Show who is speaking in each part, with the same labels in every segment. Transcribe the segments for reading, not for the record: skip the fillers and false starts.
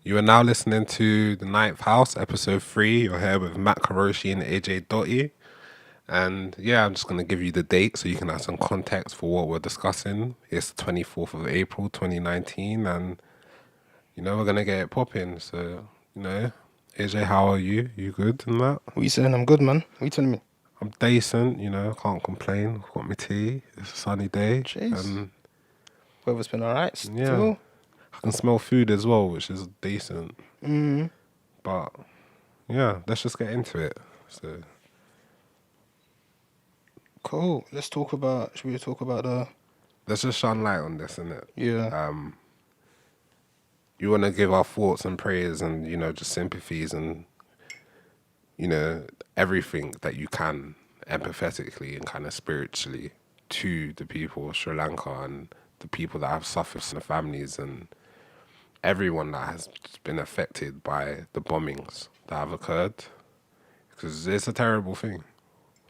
Speaker 1: You are now listening to the NinthHouse, Ep003. You're here with Matt Karoshi and AJ Dotty. And yeah, I'm just going to give you the date so you can have some context for what we're discussing. It's the 24th of April, 2019. And, we're going to get it popping. So, AJ, how are you? You good and that?
Speaker 2: What you saying? I'm good, man. What you telling me?
Speaker 1: I'm decent, can't complain. Got my tea. It's a sunny day.
Speaker 2: Jeez.
Speaker 1: And
Speaker 2: Weather's been alright
Speaker 1: yeah,
Speaker 2: still.
Speaker 1: I can smell food as well, which is decent.
Speaker 2: Mm.
Speaker 1: But yeah, let's just get into it. So
Speaker 2: Cool. Should we talk about
Speaker 1: let's just shine light on this, innit?
Speaker 2: yeah.
Speaker 1: You want to give our thoughts and prayers and, just sympathies and, everything that you can empathetically and kind of spiritually to the people of Sri Lanka and the people that have suffered and the families and everyone that has been affected by the bombings that have occurred. Because it's a terrible thing.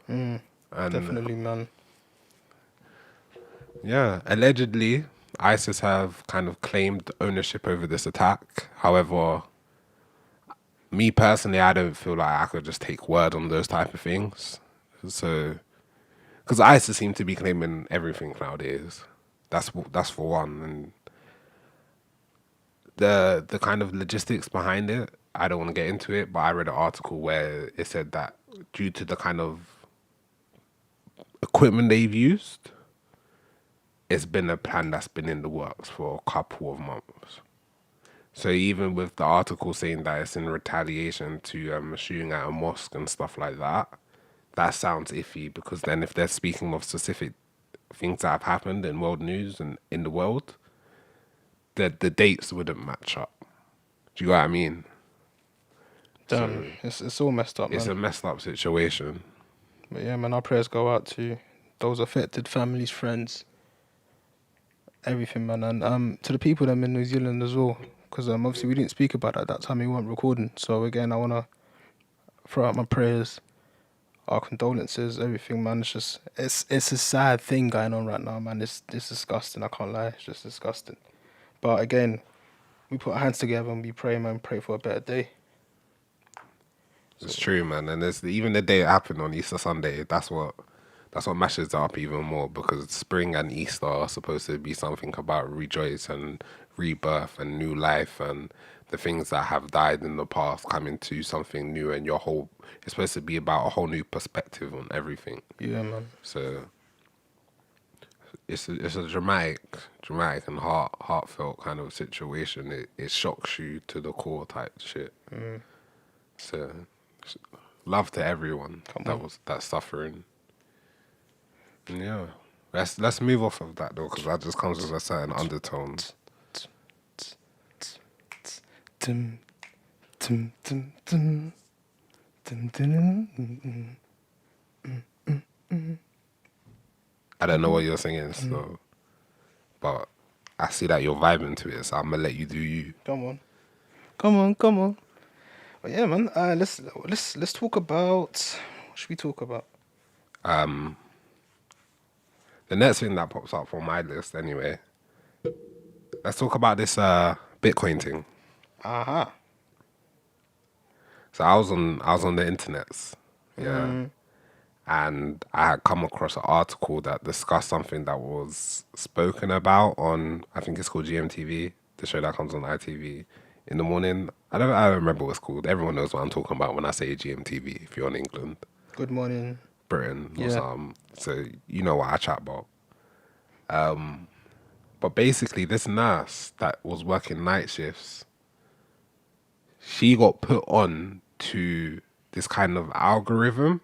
Speaker 1: And
Speaker 2: Definitely, man.
Speaker 1: yeah, allegedly, ISIS have kind of claimed ownership over this attack. However, me personally, I don't feel like I could just take word on those type of things. So, because ISIS seem to be claiming everything nowadays. That's for one, and the kind of logistics behind it. I don't want to get into it, but I read an article where it said that due to the kind of equipment they've used, it's been a plan that's been in the works for a couple of months. So even with the article saying that it's in retaliation to shooting at a mosque and stuff like that, that sounds iffy because then if they're speaking of specific things that have happened in world news and in the world, the dates wouldn't match up. Do you know what I mean?
Speaker 2: Damn, it's all messed up, man.
Speaker 1: It's a messed up situation.
Speaker 2: But yeah, man, our prayers go out to those affected, families, friends, everything, man, and to the people that in New Zealand as well. Because obviously we didn't speak about it at that time. We weren't recording. So again, I wanna throw out my prayers, our condolences, everything, man. It's a sad thing going on right now, man. It's disgusting. I can't lie. It's just disgusting. But again, we put our hands together and we pray, man. Pray for a better day.
Speaker 1: It's true, man. And there's even the day it happened on Easter Sunday. That's what mashes it up even more because spring and Easter are supposed to be something about rejoice and rebirth and new life and the things that have died in the past coming to something new and it's supposed to be about a whole new perspective on everything.
Speaker 2: Yeah, man.
Speaker 1: So it's a dramatic and heartfelt kind of situation. It shocks you to the core type shit. So love to everyone that's suffering. And yeah, let's move off of that though, because that just comes with a certain undertones.
Speaker 2: Dum, dum, dum, dum. Dum, dum,
Speaker 1: I don't know what you're singing, so, but I see that you're vibing to it, so I'm gonna let you do you.
Speaker 2: Come on. But yeah, man. Let's talk about. What should we talk about?
Speaker 1: The next thing that pops up on my list, anyway. Let's talk about this Bitcoin thing.
Speaker 2: Aha.
Speaker 1: So I was on the internet, yeah, and I had come across an article that discussed something that was spoken about on, I think it's called GMTV, the show that comes on ITV in the morning. I don't remember what it's called. Everyone knows what I'm talking about when I say GMTV. If you're in England,
Speaker 2: Good morning.
Speaker 1: Britain, or
Speaker 2: Yeah.
Speaker 1: something, so you know what I chat about. But basically, this nurse that was working night shifts, she got put on to this kind of algorithm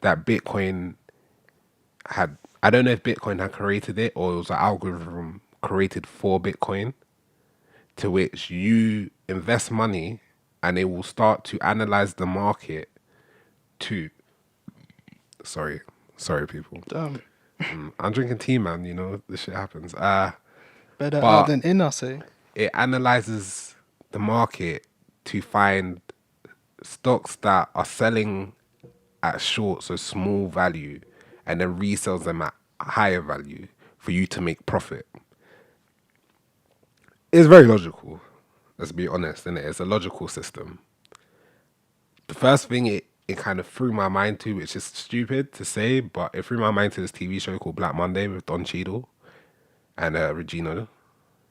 Speaker 1: that Bitcoin had. I don't know if Bitcoin had created it or it was an algorithm created for Bitcoin, to which you invest money and it will start to analyze the market to. Sorry, people.
Speaker 2: Damn.
Speaker 1: I'm drinking tea, man. This shit happens.
Speaker 2: Better
Speaker 1: But-
Speaker 2: out than in, I say.
Speaker 1: It analyzes the market to find stocks that are selling at short, so small value, and then resells them at higher value for you to make profit. It's very logical. Let's be honest, innit? It's a logical system. The first thing it kind of threw my mind to, which is stupid to say, but it threw my mind to this TV show called Black Monday with Don Cheadle and Regina.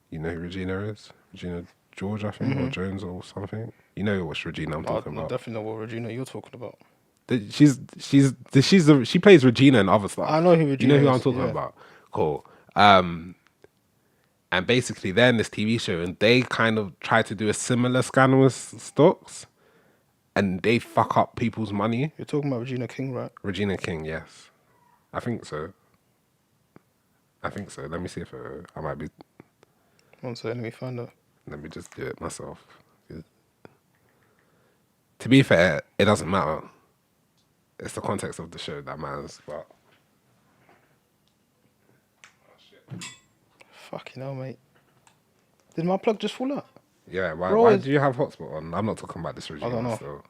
Speaker 1: You know who Regina is? Regina George, I think, or Jones or something. You know which Regina I'm talking
Speaker 2: I
Speaker 1: about.
Speaker 2: definitely know what Regina you're talking about.
Speaker 1: She plays Regina and other stuff.
Speaker 2: I know who Regina
Speaker 1: You know who I'm
Speaker 2: is,
Speaker 1: talking
Speaker 2: yeah.
Speaker 1: about. Cool. And basically they're in this TV show and they kind of try to do a similar scam with stocks, and they fuck up people's money.
Speaker 2: You're talking about Regina King, right?
Speaker 1: Regina King, yes, I think so. Let me see if I might be.
Speaker 2: One second, let me find out.
Speaker 1: Let me just do it myself. To be fair, it doesn't matter. It's the context of the show that matters. But
Speaker 2: Fucking hell, mate. Did my plug just fall out?
Speaker 1: yeah,
Speaker 2: Bro,
Speaker 1: why
Speaker 2: it's-
Speaker 1: do you have hotspot on? I'm not talking about this Regina.
Speaker 2: don't know.
Speaker 1: Still.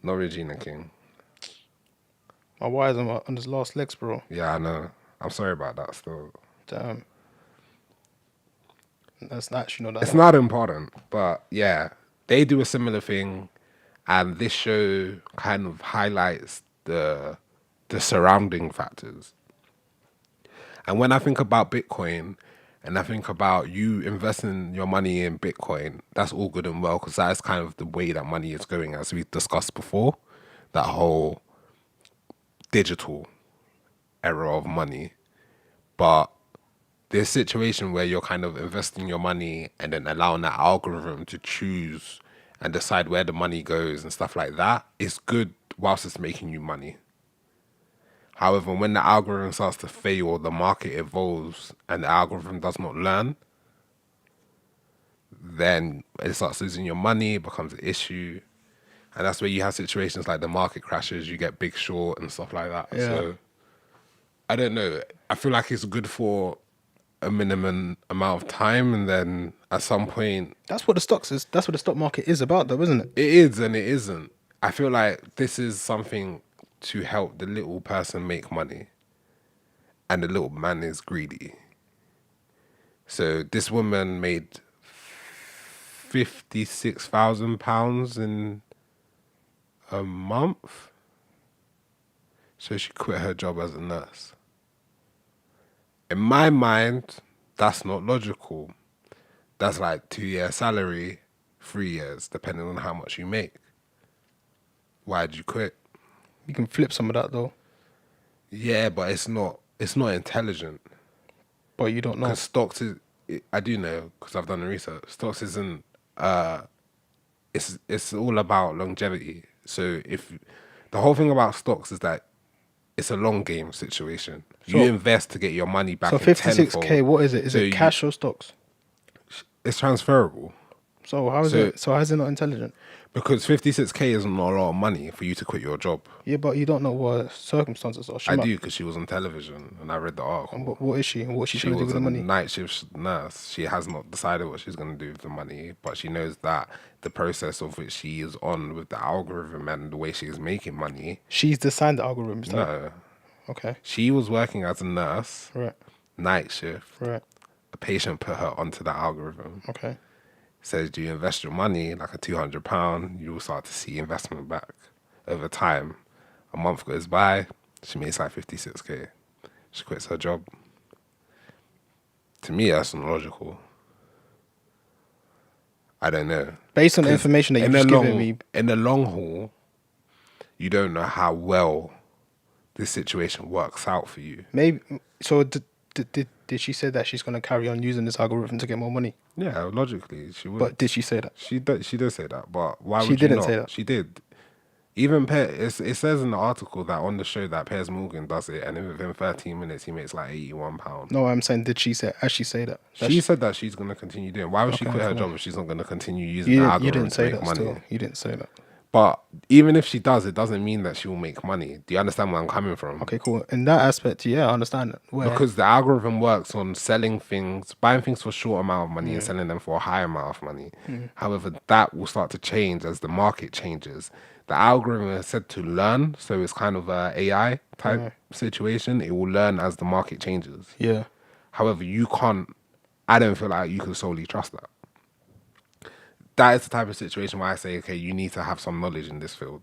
Speaker 1: Not Regina King.
Speaker 2: My wire's on his last legs, bro.
Speaker 1: Yeah, I know. I'm sorry about that. Still,
Speaker 2: Damn. That's actually not that.
Speaker 1: it's not important, but yeah, they do a similar thing, and this show kind of highlights the surrounding factors. And when I think about Bitcoin, and I think about you investing your money in Bitcoin, that's all good and well, because that is kind of the way that money is going, as we discussed before, that whole digital era of money. But this situation where you're kind of investing your money and then allowing that algorithm to choose and decide where the money goes and stuff like that is good whilst it's making you money. However, when the algorithm starts to fail or the market evolves and the algorithm does not learn, then it starts losing your money, it becomes an issue. And that's where you have situations like the market crashes, you get big short and stuff like that.
Speaker 2: Yeah.
Speaker 1: So, I don't know. I feel like it's good for a minimum amount of time, and then at some point,
Speaker 2: That's what the stocks is. That's what the stock market is about, though, isn't it?
Speaker 1: it is and it isn't. I feel like this is something to help the little person make money, and the little man is greedy. So this woman made £56,000 in a month. So she quit her job as a nurse. In my mind, that's not logical. That's like 2 year salary, 3 years, depending on how much you make. Why'd you quit?
Speaker 2: You can flip some of that, though,
Speaker 1: Yeah, but it's not intelligent.
Speaker 2: but you don't know.
Speaker 1: Because stocks is, I do know because I've done the research. Stocks isn't. It's all about longevity. So if the whole thing about stocks is that it's a long game situation.
Speaker 2: So-
Speaker 1: You invest to get your money back.
Speaker 2: So
Speaker 1: in
Speaker 2: 56K,
Speaker 1: tenfold.
Speaker 2: what is it? Is
Speaker 1: So
Speaker 2: it cash or stocks?
Speaker 1: It's transferable.
Speaker 2: So how is it? So how is it not intelligent?
Speaker 1: Because 56K isn't a lot of money for you to quit your job.
Speaker 2: Yeah, but you don't know what circumstances are.
Speaker 1: I do because she was on television and I read the article.
Speaker 2: And what is she? And what is she
Speaker 1: She
Speaker 2: trying to do
Speaker 1: was
Speaker 2: with
Speaker 1: a
Speaker 2: the money?
Speaker 1: night shift nurse. She has not decided what she's going to do with the money, but she knows that the process of which she is on with the algorithm and the way she is making money.
Speaker 2: She's designed the algorithm. So.
Speaker 1: No,
Speaker 2: Okay.
Speaker 1: she was working as a nurse,
Speaker 2: Right.
Speaker 1: night shift.
Speaker 2: Right.
Speaker 1: A patient put her onto the algorithm.
Speaker 2: Okay.
Speaker 1: Says, do you invest your money like a £200? You will start to see investment back over time. A month goes by, she makes like 56K. She quits her job. To me, that's not logical. I don't know.
Speaker 2: Based on the
Speaker 1: 'Cause
Speaker 2: information that you've
Speaker 1: in the
Speaker 2: just
Speaker 1: long,
Speaker 2: given me,
Speaker 1: in the long haul, you don't know how well this situation works out for you.
Speaker 2: maybe. So did she say that she's going to carry on using this algorithm to get more money?
Speaker 1: Yeah, logically, she would.
Speaker 2: But did she say that?
Speaker 1: She did say that, but why
Speaker 2: She
Speaker 1: would you
Speaker 2: didn't
Speaker 1: not?
Speaker 2: say that.
Speaker 1: She did. Even it says in the article that on the show that Piers Morgan does it, and within 13 minutes he makes like £81.
Speaker 2: No, I'm saying did she say actually say that?
Speaker 1: She said that she's gonna continue doing. Why would she
Speaker 2: Okay,
Speaker 1: quit her
Speaker 2: cool.
Speaker 1: job if she's not gonna continue using
Speaker 2: You
Speaker 1: the
Speaker 2: didn't,
Speaker 1: algorithm
Speaker 2: you didn't
Speaker 1: to
Speaker 2: say
Speaker 1: make
Speaker 2: that.
Speaker 1: money?
Speaker 2: Still, you didn't say that.
Speaker 1: But even if she does, it doesn't mean that she will make money. Do you understand where I'm coming from?
Speaker 2: Okay, cool. In that aspect, yeah, I understand that. Where
Speaker 1: Because the algorithm works on selling things, buying things for a short amount of money and selling them for a high amount of money. However, that will start to change as the market changes. The algorithm is said to learn, so it's kind of a AI type situation. It will learn as the market changes.
Speaker 2: yeah,
Speaker 1: However, I don't feel like you can solely trust that. that is the type of situation where I say, okay, you need to have some knowledge in this field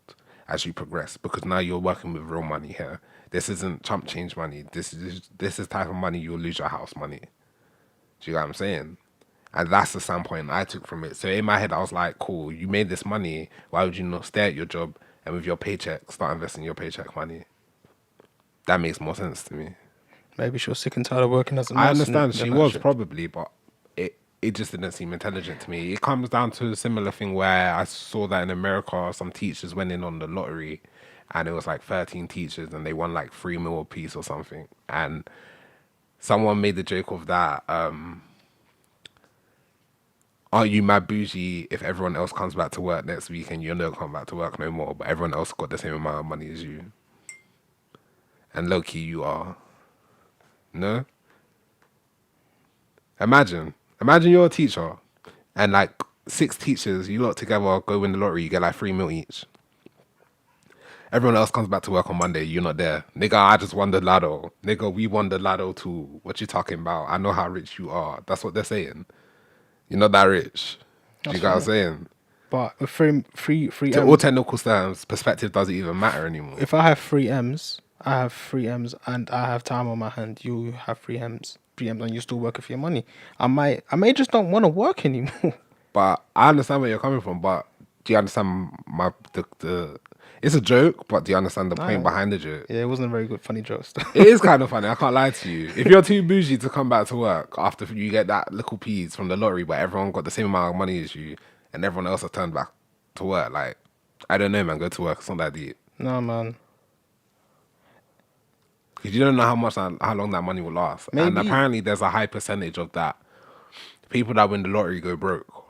Speaker 1: as you progress, because now you're working with real money here. This isn't chump change money. This is type of money you'll lose your house money. Do you get what I'm saying? And that's the standpoint I took from it. So in my head, I was like, cool, you made this money. Why would you not stay at your job and with your paycheck, start investing your paycheck money? That makes more sense to me.
Speaker 2: Maybe she was sick and tired of working as a nurse.
Speaker 1: I understand she was probably, but it just didn't seem intelligent to me. It comes down to a similar thing where I saw that in America, some teachers went in on the lottery and it was like 13 teachers and they won like 3 mil a piece or something. And someone made the joke of that, aren't you mad bougie if everyone else comes back to work next week and you don't come back to work no more, but everyone else got the same amount of money as you? And low key, you are. No? Imagine you're a teacher and like 6 teachers, you lot together go win the lottery, you get like 3 mil each. Everyone else comes back to work on Monday, you're not there. Nigga, I just won the lotto. Nigga, we won the lotto too. What you talking about? I know how rich you are. That's what they're saying. You're not that rich. Do you get what I'm saying?
Speaker 2: But with free
Speaker 1: To all technical terms, perspective doesn't even matter anymore.
Speaker 2: If I have 3 M's, I have 3 M's and I have time on my hand, you have 3 M's, and you're still working for your money. I may just don't want to work anymore.
Speaker 1: But I understand where you're coming from, but do you understand the it's a joke, but do you understand the point behind the joke?
Speaker 2: Yeah, it wasn't a very good funny joke.
Speaker 1: It is kind of funny, I can't lie to you. If you're too bougie to come back to work after you get that little piece from the lottery, but everyone got the same amount of money as you and everyone else has turned back to work, like, I don't know, man, go to work. It's not that deep.
Speaker 2: No, man.
Speaker 1: Because you don't know how long that money will last.
Speaker 2: Maybe.
Speaker 1: And apparently there's a high percentage of that. People that win the lottery go broke.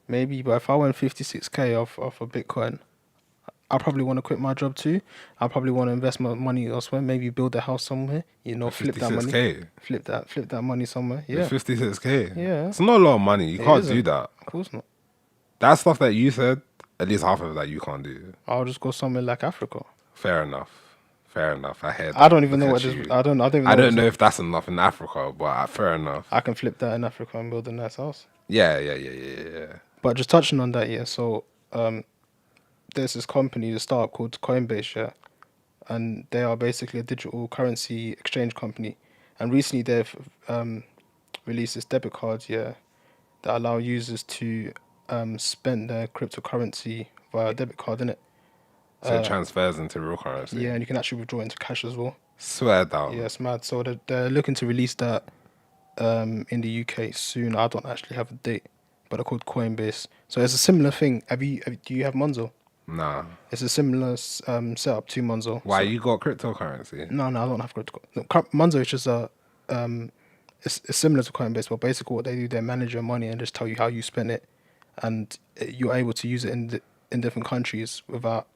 Speaker 2: Maybe, but if I win 56K off a Bitcoin, I probably want to quit my job too. I probably want to invest my money elsewhere. Maybe build a house somewhere. You know, flip that money. Flip that money somewhere. Yeah.
Speaker 1: 56K.
Speaker 2: Yeah.
Speaker 1: It's not a lot of money. You can't do that.
Speaker 2: Of course not.
Speaker 1: That stuff that you said, at least half of that you can't do.
Speaker 2: I'll just go somewhere like Africa.
Speaker 1: Fair enough. I heard.
Speaker 2: I don't even know what this. I don't
Speaker 1: know if that's enough in Africa, but fair enough.
Speaker 2: I can flip that in Africa and build a nice house.
Speaker 1: Yeah.
Speaker 2: But just touching on that, yeah. So, there's this company, the startup called Coinbase, yeah, and they are basically a digital currency exchange company. And recently, they've released this debit card, yeah, that allow users to spend their cryptocurrency via a debit card, innit?
Speaker 1: So it transfers into real currency.
Speaker 2: Yeah, and you can actually withdraw into cash as well.
Speaker 1: Swear down.
Speaker 2: Yeah, it's mad. So they're looking to release that in the UK soon. I don't actually have a date, but they're called Coinbase. So it's a similar thing. Do you have Monzo?
Speaker 1: Nah.
Speaker 2: It's a similar setup to Monzo.
Speaker 1: Why, you got cryptocurrency?
Speaker 2: No, I don't have crypto. No, Monzo is just it's similar to Coinbase, but basically what they do, they manage your money and just tell you how you spend it, and you're able to use it in different countries without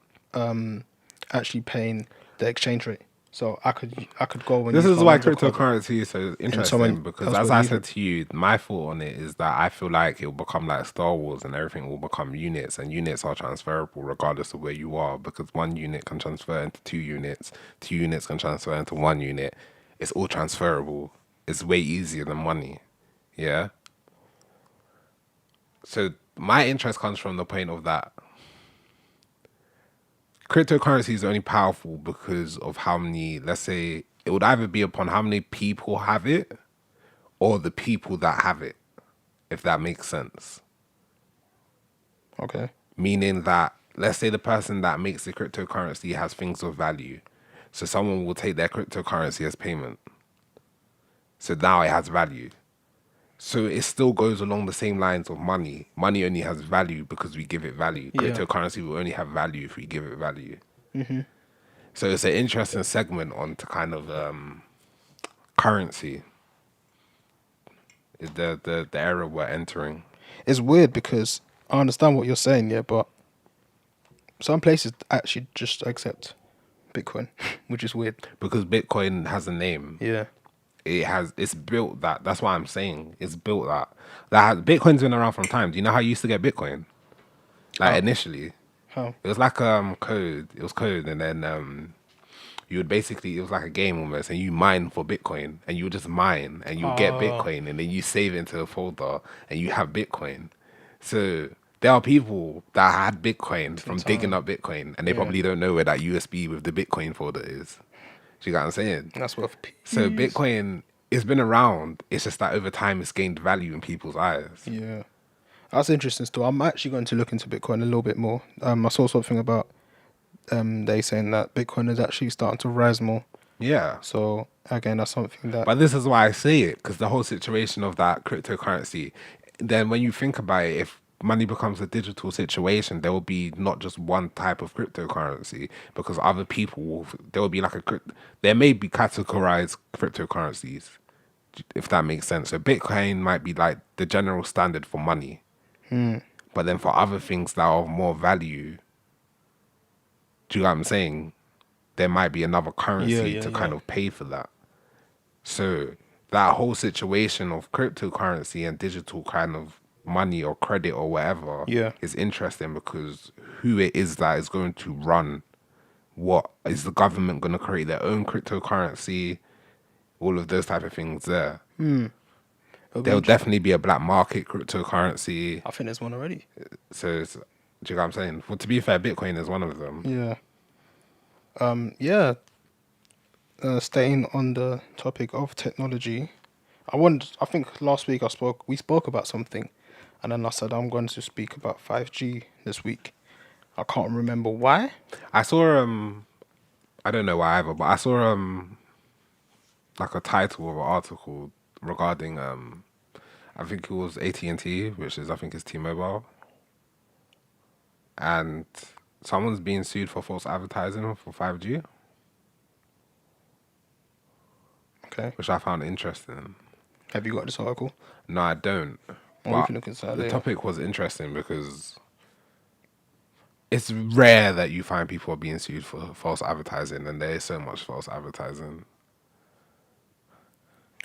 Speaker 2: actually paying the exchange rate. So I could go when
Speaker 1: this is why cryptocurrency is so interesting, because as I said to you, my thought on it is that I feel like it will become like Star Wars and everything will become units, and units are transferable regardless of where you are, because 1 unit can transfer into 2 units, 2 units can transfer into 1 unit. It's all transferable. It's way easier than money. Yeah. So my interest comes from the point of that cryptocurrency is only powerful because of how many, let's say, it would either be upon how many people have it or the people that have it, if that makes sense.
Speaker 2: Okay.
Speaker 1: Meaning that, let's say the person that makes the cryptocurrency has things of value. So someone will take their cryptocurrency as payment. So now it has value. So it still goes along the same lines of money. Money only has value because we give it value.
Speaker 2: Yeah.
Speaker 1: Cryptocurrency will only have value if we give it value.
Speaker 2: Mm-hmm.
Speaker 1: So it's an interesting segment on to kind of currency. The era we're entering.
Speaker 2: It's weird because I understand what you're saying, yeah, but some places actually just accept Bitcoin, which is weird.
Speaker 1: Because Bitcoin has a name.
Speaker 2: Yeah.
Speaker 1: It's built that. That's why I'm saying it's built that. Bitcoin's been around from time. Do you know how you used to get Bitcoin? Like initially.
Speaker 2: How?
Speaker 1: It was like code. It was code, and then you would basically, it was like a game almost, and you mine for Bitcoin, and you would just mine, and you would get Bitcoin, and then you save it into a folder, and you have Bitcoin. So there are people that had Bitcoin
Speaker 2: In
Speaker 1: from digging
Speaker 2: time.
Speaker 1: up Bitcoin, and they
Speaker 2: Yeah.
Speaker 1: probably don't know where that USB with the Bitcoin folder is. Do you get what I'm saying?
Speaker 2: That's worth
Speaker 1: So
Speaker 2: peace.
Speaker 1: Bitcoin, it's been around. It's just that over time, it's gained value in people's eyes.
Speaker 2: Yeah. That's interesting still. I'm actually going to look into Bitcoin a little bit more. I saw something about they saying that Bitcoin is actually starting to rise more.
Speaker 1: Yeah.
Speaker 2: So again, that's something that
Speaker 1: But this is why I say it, because the whole situation of that cryptocurrency, then when you think about it, if money becomes a digital situation, there will be not just one type of cryptocurrency, because other people will, there will be like there may be categorized cryptocurrencies, if that makes sense. So Bitcoin might be like the general standard for money, but then for other things that are of more value, do you know what I'm saying? There might be another
Speaker 2: yeah,
Speaker 1: currency
Speaker 2: yeah,
Speaker 1: to
Speaker 2: yeah.
Speaker 1: kind of pay for that. So that whole situation of cryptocurrency and digital kind of money or credit or whatever
Speaker 2: Yeah.
Speaker 1: is interesting because who it is that is going to run what is the government going to create their own cryptocurrency, all of those type of things there.
Speaker 2: It'll be
Speaker 1: There'll
Speaker 2: interesting.
Speaker 1: definitely be a black market cryptocurrency.
Speaker 2: I think there's one already.
Speaker 1: So do you know what I'm saying? Well, to be fair, Bitcoin is one of them.
Speaker 2: Yeah. Yeah. Staying on the topic of technology, I think last week we spoke about something, and then I said I'm going to speak about 5G this week. I can't remember why.
Speaker 1: I saw I don't know why either, but I saw like a title of an article regarding I think it was AT&T, which is I think is T-Mobile, and someone's being sued for false advertising for 5G,
Speaker 2: Okay.
Speaker 1: which I found interesting.
Speaker 2: Have you got this article?
Speaker 1: No, I don't.
Speaker 2: Well, we
Speaker 1: But
Speaker 2: can look into that
Speaker 1: the
Speaker 2: later.
Speaker 1: topic was interesting because it's rare that you find people being sued for false advertising, and there is so much false advertising.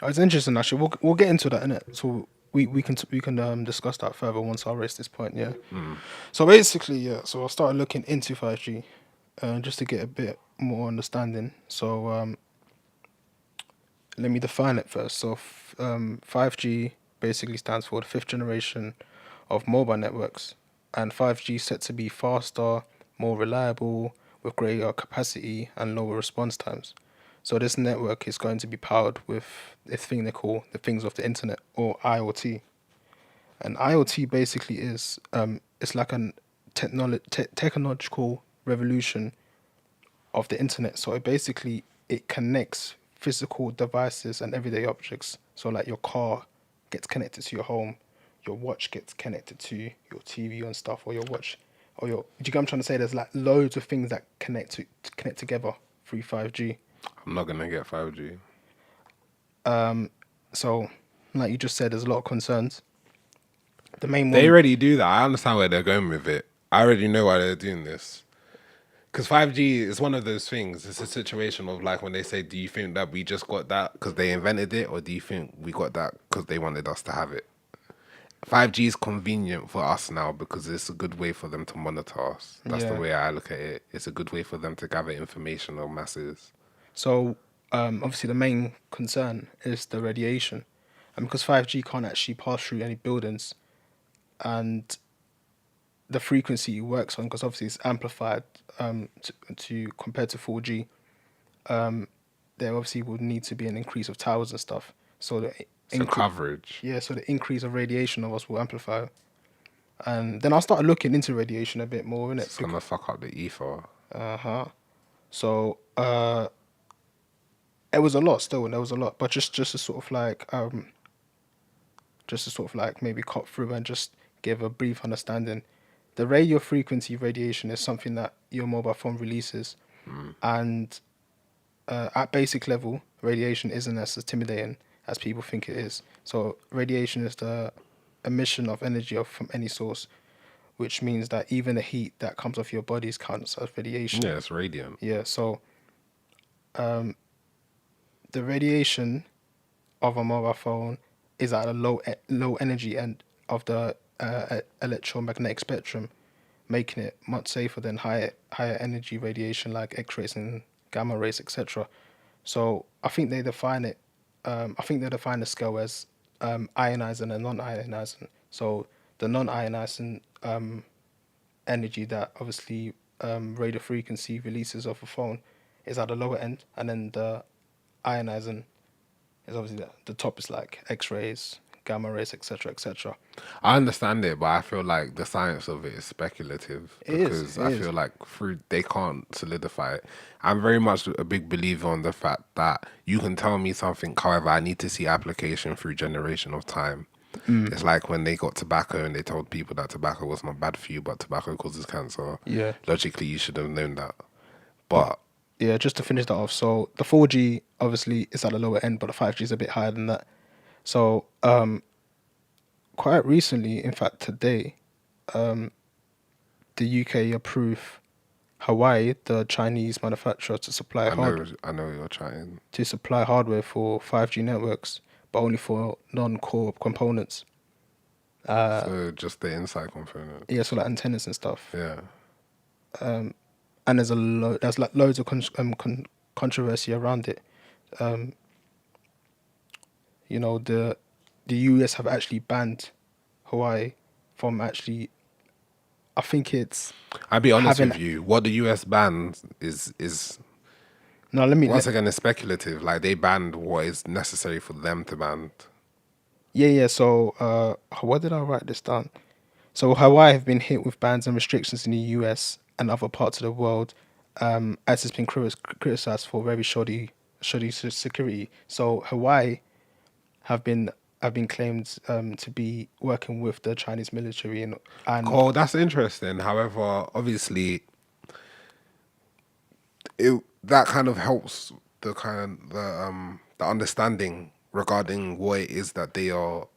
Speaker 2: Oh, it's interesting actually. We'll get into that in it. So we can discuss that further once I raise this point. Yeah. So basically, yeah. So I started looking into 5G, just to get a bit more understanding. So let me define it first. So 5G basically stands for the fifth generation of mobile networks, and 5G is set to be faster, more reliable, with greater capacity and lower response times. So this network is going to be powered with this thing they call the things of the internet, or IoT. And IoT basically is it's like a technological revolution of the internet. So it connects physical devices and everyday objects. So like your car gets connected to your home, your watch gets connected to your TV and stuff, or your watch, or your. Do you get what I'm trying to say? There's like loads of things that connect together through 5G.
Speaker 1: I'm not gonna get 5G.
Speaker 2: So, like you just said, there's a lot of concerns. The main
Speaker 1: They
Speaker 2: one,
Speaker 1: already do that. I understand where they're going with it. I already know why they're doing this. Because 5G is one of those things. It's a situation of like when they say, do you think that we just got that because they invented it, or do you think we got that because they wanted us to have it? 5G is convenient for us now because it's a good way for them to monitor us. That's the
Speaker 2: yeah.
Speaker 1: way I look at it. It's a good way for them to gather information on masses.
Speaker 2: So, obviously, the main concern is the radiation, and because 5G can't actually pass through any buildings, and the frequency it works on, because obviously it's amplified to compared to 4G, there obviously would need to be an increase of towers and stuff. So
Speaker 1: So coverage.
Speaker 2: yeah, so the increase of radiation of us will amplify. And then I started looking into radiation a bit more in it.
Speaker 1: It's gonna fuck up the ether.
Speaker 2: So it was a lot still, and there was a lot, but just to sort of like maybe cut through and just give a brief understanding. The radio frequency radiation is something that your mobile phone releases, and at basic level, radiation isn't as intimidating as people think it is. So radiation is the emission of energy from any source, which means that even the heat that comes off your body counts as radiation.
Speaker 1: Yeah, it's radiant.
Speaker 2: Yeah, so the radiation of a mobile phone is at a low energy end of the electromagnetic spectrum, making it much safer than higher energy radiation like X-rays and gamma rays, etc. So I think they define the scale as ionizing and non-ionizing. So the non-ionizing energy that obviously radio frequency releases off a phone is at the lower end, and then the ionizing is obviously the top is like X-rays, gamma rays, etc., etc.
Speaker 1: I understand it, but I feel like the science of it is speculative
Speaker 2: It is.
Speaker 1: because
Speaker 2: It
Speaker 1: I
Speaker 2: is.
Speaker 1: feel like through they can't solidify it. I'm very much a big believer on the fact that you can tell me something, however, I need to see application through generation of time. It's like when they got tobacco and they told people that tobacco was not bad for you, but tobacco causes cancer.
Speaker 2: Yeah.
Speaker 1: Logically, you should have known that.
Speaker 2: But
Speaker 1: But
Speaker 2: yeah, just to finish that off, so the 4G obviously is at the lower end, but the 5G is a bit higher than that. So quite recently, in fact today, the UK approved Hawaii, the Chinese manufacturer,
Speaker 1: I know you're trying.
Speaker 2: to supply hardware for 5G networks, but only for non-core components.
Speaker 1: So just the inside component.
Speaker 2: Yeah, so like antennas and stuff.
Speaker 1: Yeah.
Speaker 2: And there's like loads of controversy around it. You know, the US have actually banned Hawaii from actually. I think it's
Speaker 1: I'll be honest
Speaker 2: having.
Speaker 1: with you. What the US bans is
Speaker 2: No, let me.
Speaker 1: once again, it's speculative. Like they banned what is necessary for them to ban.
Speaker 2: Yeah. So, what did I write this down? So Hawaii have been hit with bans and restrictions in the US and other parts of the world, as it's been criticized for very shoddy security. So Hawaii have been claimed to be working with the Chinese military and
Speaker 1: Oh, that's interesting. However, obviously, that kind of helps the understanding regarding what it is that they are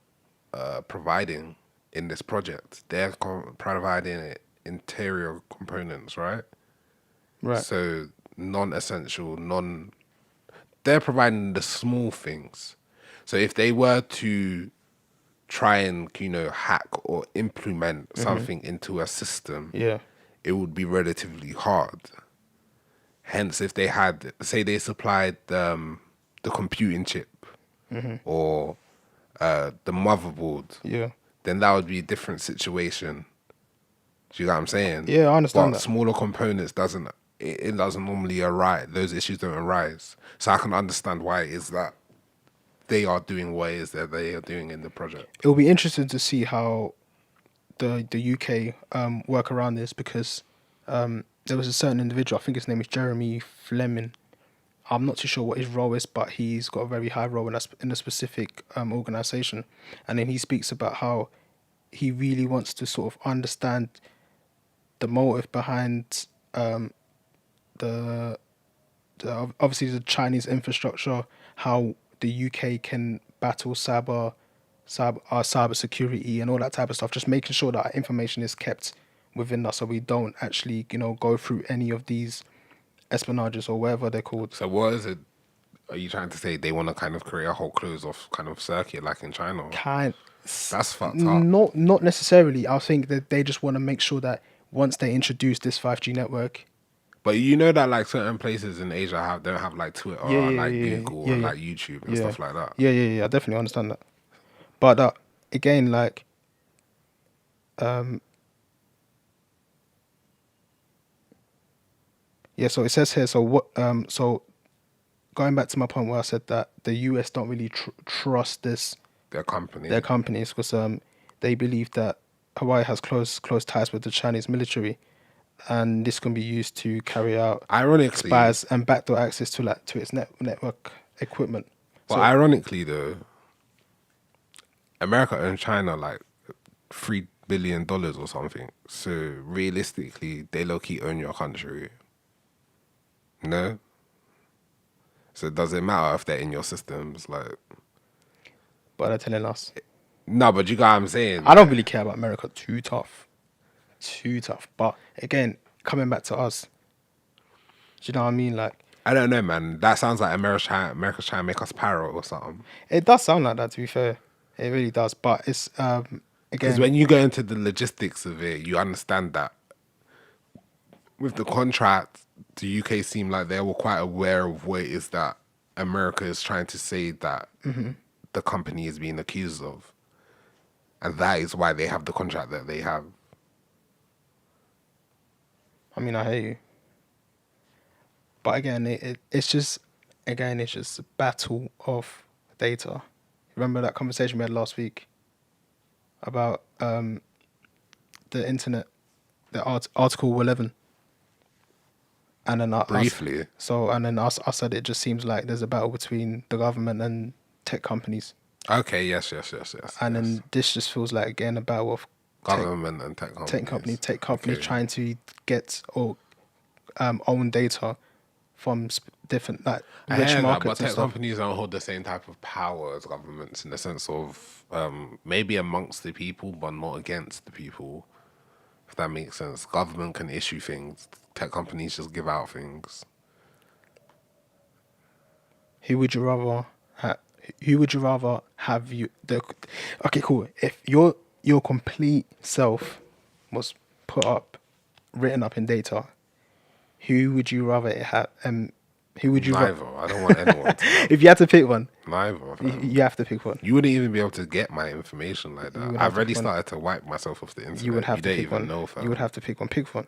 Speaker 1: providing in this project. They're providing it interior components, right?
Speaker 2: right.
Speaker 1: So non-essential, they're providing the small things. So if they were to try and, hack or implement something into a system,
Speaker 2: Yeah.
Speaker 1: it would be relatively hard. Hence, if they had, say, they supplied the computing chip or the motherboard,
Speaker 2: Yeah.
Speaker 1: then that would be a different situation. Do you know what I'm saying?
Speaker 2: Yeah, I understand
Speaker 1: But
Speaker 2: that.
Speaker 1: smaller components it doesn't normally arise. Those issues don't arise. So I can understand why it is that they are doing what it is that they are doing in the project.
Speaker 2: It'll be interesting to see how the UK work around this because there was a certain individual, I think his name is Jeremy Fleming. I'm not too sure what his role is, but he's got a very high role in a specific organization. And then he speaks about how he really wants to sort of understand the motive behind the, obviously the Chinese infrastructure, how the UK can battle cyber security and all that type of stuff. Just making sure that our information is kept within us, so we don't actually, go through any of these espionages or whatever they're called.
Speaker 1: So what is it? Are you trying to say they want to kind of create a whole closed off kind of circuit like in China? That's fucked up.
Speaker 2: Not necessarily. I think that they just want to make sure that once they introduce this 5G network.
Speaker 1: But you know that like certain places in Asia don't have like Twitter or like Google and like YouTube and stuff like that.
Speaker 2: Yeah. I definitely understand that. But again, like, yeah. So it says here. So what? So going back to my point where I said that the US don't really trust
Speaker 1: Their company.
Speaker 2: their companies because they believe that Hawaii has close ties with the Chinese military, and this can be used to carry out
Speaker 1: Ironically,
Speaker 2: spies and backdoor access to its network equipment.
Speaker 1: but
Speaker 2: So
Speaker 1: ironically though, America and China like $3 billion or something. So realistically, they low key own your country. No. So does it matter if they're in your systems? Like,
Speaker 2: but they're telling us.
Speaker 1: no, but you got what I'm saying.
Speaker 2: I don't really care about America too tough. But again, coming back to us, do you know what I mean? Like,
Speaker 1: I don't know, man. That sounds like America's trying to make us parrot or something.
Speaker 2: it does sound like that, to be fair. It really does. But it's again,
Speaker 1: Because when you go into the logistics of it, you understand that with the contract, the UK seemed like they were quite aware of what it is that America is trying to say that the company is being accused of. and that is why they have the contract that they have.
Speaker 2: I mean, I hear you. But again, it's just a battle of data. Remember that conversation we had last week about the internet, the Article 11, and then
Speaker 1: Briefly.
Speaker 2: I said it just seems like there's a battle between the government and tech companies,
Speaker 1: Okay, yes.
Speaker 2: and then this just feels like again a battle of
Speaker 1: Government and tech companies.
Speaker 2: tech companies
Speaker 1: Okay.
Speaker 2: trying to get or own data from different like
Speaker 1: I
Speaker 2: rich
Speaker 1: hear that,
Speaker 2: markets
Speaker 1: but
Speaker 2: and
Speaker 1: tech
Speaker 2: stuff.
Speaker 1: companies don't hold the same type of power as governments in the sense of maybe amongst the people, but not against the people. If that makes sense. Government can issue things. Tech companies just give out things.
Speaker 2: Who would you rather have? Who would you rather have you? Okay, cool. If your complete self was put up, written up in data, who would you rather it have? Who would you?
Speaker 1: Neither. I don't want anyone to have.
Speaker 2: If you had to pick one,
Speaker 1: Neither.
Speaker 2: you have to pick one.
Speaker 1: You wouldn't even be able to get my information like
Speaker 2: You
Speaker 1: that.
Speaker 2: would have
Speaker 1: I've
Speaker 2: to
Speaker 1: already
Speaker 2: pick one.
Speaker 1: started to wipe myself off the internet.
Speaker 2: You would have to
Speaker 1: don't
Speaker 2: pick
Speaker 1: even
Speaker 2: one.
Speaker 1: know, fam.
Speaker 2: You would have to pick one. Pick one.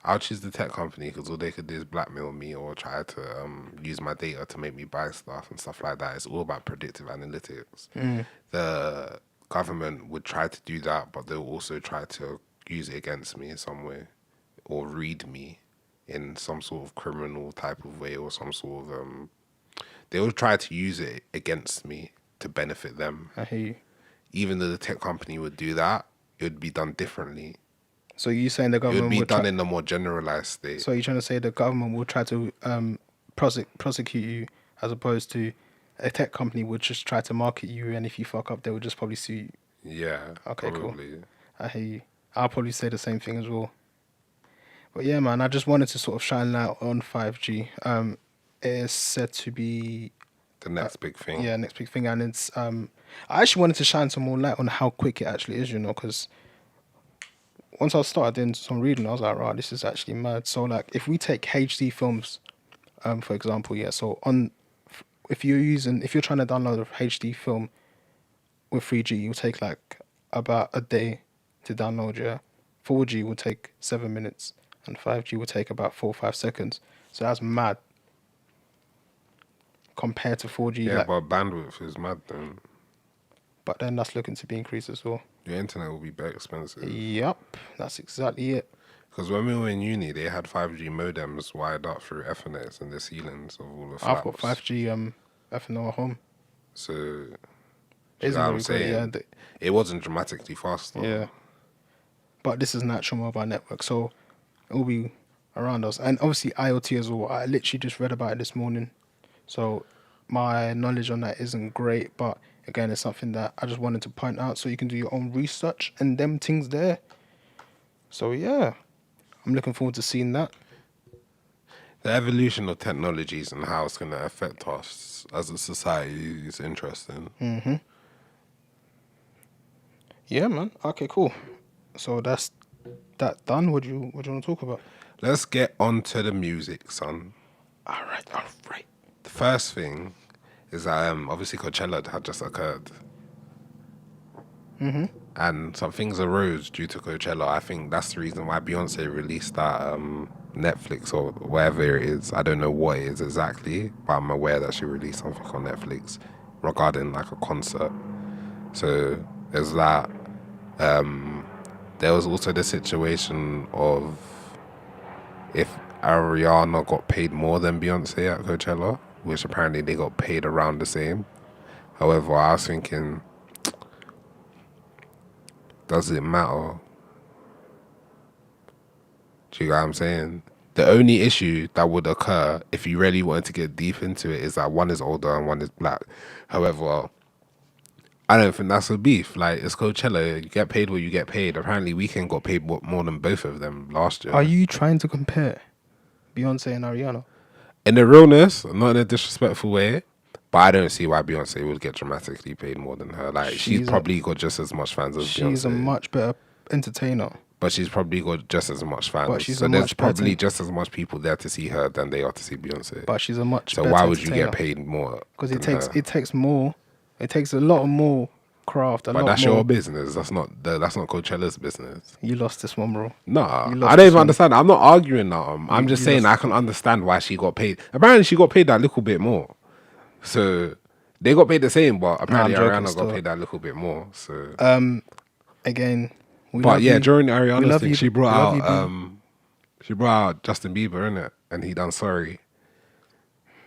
Speaker 1: I'll choose the tech company because all they could do is blackmail me or try to use my data to make me buy stuff and stuff like that. It's all about predictive analytics. The government would try to do that, but they'll also try to use it against me in some way or read me in some sort of criminal type of way or some sort of they will try to use it against me to benefit them.
Speaker 2: I hear you.
Speaker 1: Even though the tech company would do that, it would be done differently.
Speaker 2: So you saying the
Speaker 1: It would
Speaker 2: government
Speaker 1: be
Speaker 2: would
Speaker 1: done in a more generalized state.
Speaker 2: So you're trying to say the government will try to prosecute you, as opposed to a tech company would just try to market you, and if you fuck up, they would just probably sue you.
Speaker 1: Yeah,
Speaker 2: Okay,
Speaker 1: probably.
Speaker 2: cool. I hear you. I'll probably say the same thing as well. But yeah, man, I just wanted to sort of shine light on 5G. It is said to be
Speaker 1: The next big thing.
Speaker 2: next big thing, and it's I actually wanted to shine some more light on how quick it actually is, because once I started doing some reading, I was like, right, this is actually mad. So like, if we take HD films, for example, so if you're trying to download a HD film with 3G, you'll take like about a day to download. 4G will take 7 minutes, and 5G will take about 4 or 5 seconds. So that's mad compared to 4G.
Speaker 1: Yeah, but bandwidth is mad then.
Speaker 2: But then that's looking to be increased as well.
Speaker 1: Your internet will be very expensive.
Speaker 2: Yep, that's exactly it.
Speaker 1: Because when we were in uni, they had 5G modems wired up through Ethernet in the ceilings of all the flats.
Speaker 2: I've got 5G FNO at home.
Speaker 1: So, you
Speaker 2: It's
Speaker 1: know what I'm
Speaker 2: very
Speaker 1: saying?
Speaker 2: great,
Speaker 1: It wasn't dramatically faster.
Speaker 2: yeah. But this is natural mobile network, so it will be around us. And obviously IoT as well. I literally just read about it this morning. So my knowledge on that isn't great, but again, it's something that I just wanted to point out so you can do your own research and them things there. So yeah, I'm looking forward to seeing that.
Speaker 1: The evolution of technologies and how it's going to affect us as a society is interesting.
Speaker 2: Yeah, man. Okay, cool. So that's that done. What do you want to talk about?
Speaker 1: Let's get on to the music, son.
Speaker 2: All right.
Speaker 1: The first thing is that obviously Coachella had just occurred. And some things arose due to Coachella. I think that's the reason why Beyonce released that Netflix or whatever it is. I don't know what it is exactly, but I'm aware that she released something on Netflix regarding like a concert. So there's that. There was also the situation of if Ariana got paid more than Beyonce at Coachella, which apparently they got paid around the same. However, I was thinking, does it matter? Do you get what I'm saying? The only issue that would occur if you really wanted to get deep into it is that one is older and one is black. However, I don't think that's a beef. Like, it's Coachella. You get paid what you get paid. Apparently, Weeknd got paid more than both of them last year.
Speaker 2: Are you trying to compare Beyonce and Ariana?
Speaker 1: In the realness, not in a disrespectful way, but I don't see why Beyonce would get dramatically paid more than her. Like, she's probably got just as much fans as Beyonce.
Speaker 2: She's a much better entertainer.
Speaker 1: But she's probably got just as much fans.
Speaker 2: But she's
Speaker 1: So
Speaker 2: a
Speaker 1: there's
Speaker 2: much
Speaker 1: probably
Speaker 2: better.
Speaker 1: just as much people there to see her than they are to see Beyonce.
Speaker 2: But she's a much
Speaker 1: So
Speaker 2: better
Speaker 1: why would you
Speaker 2: entertainer.
Speaker 1: get paid more?
Speaker 2: Because
Speaker 1: than her?
Speaker 2: it takes more. It takes a lot more craft. A
Speaker 1: But
Speaker 2: lot
Speaker 1: that's
Speaker 2: more.
Speaker 1: your business. That's not Coachella's business.
Speaker 2: You lost this one, bro.
Speaker 1: Nah,
Speaker 2: You
Speaker 1: I
Speaker 2: lost
Speaker 1: don't
Speaker 2: this
Speaker 1: even
Speaker 2: one.
Speaker 1: understand. I'm not arguing that. I'm just
Speaker 2: you
Speaker 1: saying
Speaker 2: lost-
Speaker 1: I can understand why she got paid. Apparently, she got paid that little bit more. So they got paid the same, but apparently
Speaker 2: I'm joking
Speaker 1: Ariana
Speaker 2: still.
Speaker 1: got paid that little bit more. So,
Speaker 2: Again, we
Speaker 1: but
Speaker 2: love
Speaker 1: yeah,
Speaker 2: you.
Speaker 1: during
Speaker 2: We
Speaker 1: Ariana's
Speaker 2: love
Speaker 1: thing,
Speaker 2: you.
Speaker 1: she
Speaker 2: We love
Speaker 1: brought
Speaker 2: you,
Speaker 1: out
Speaker 2: B.
Speaker 1: she brought out Justin Bieber in it, and he done Sorry,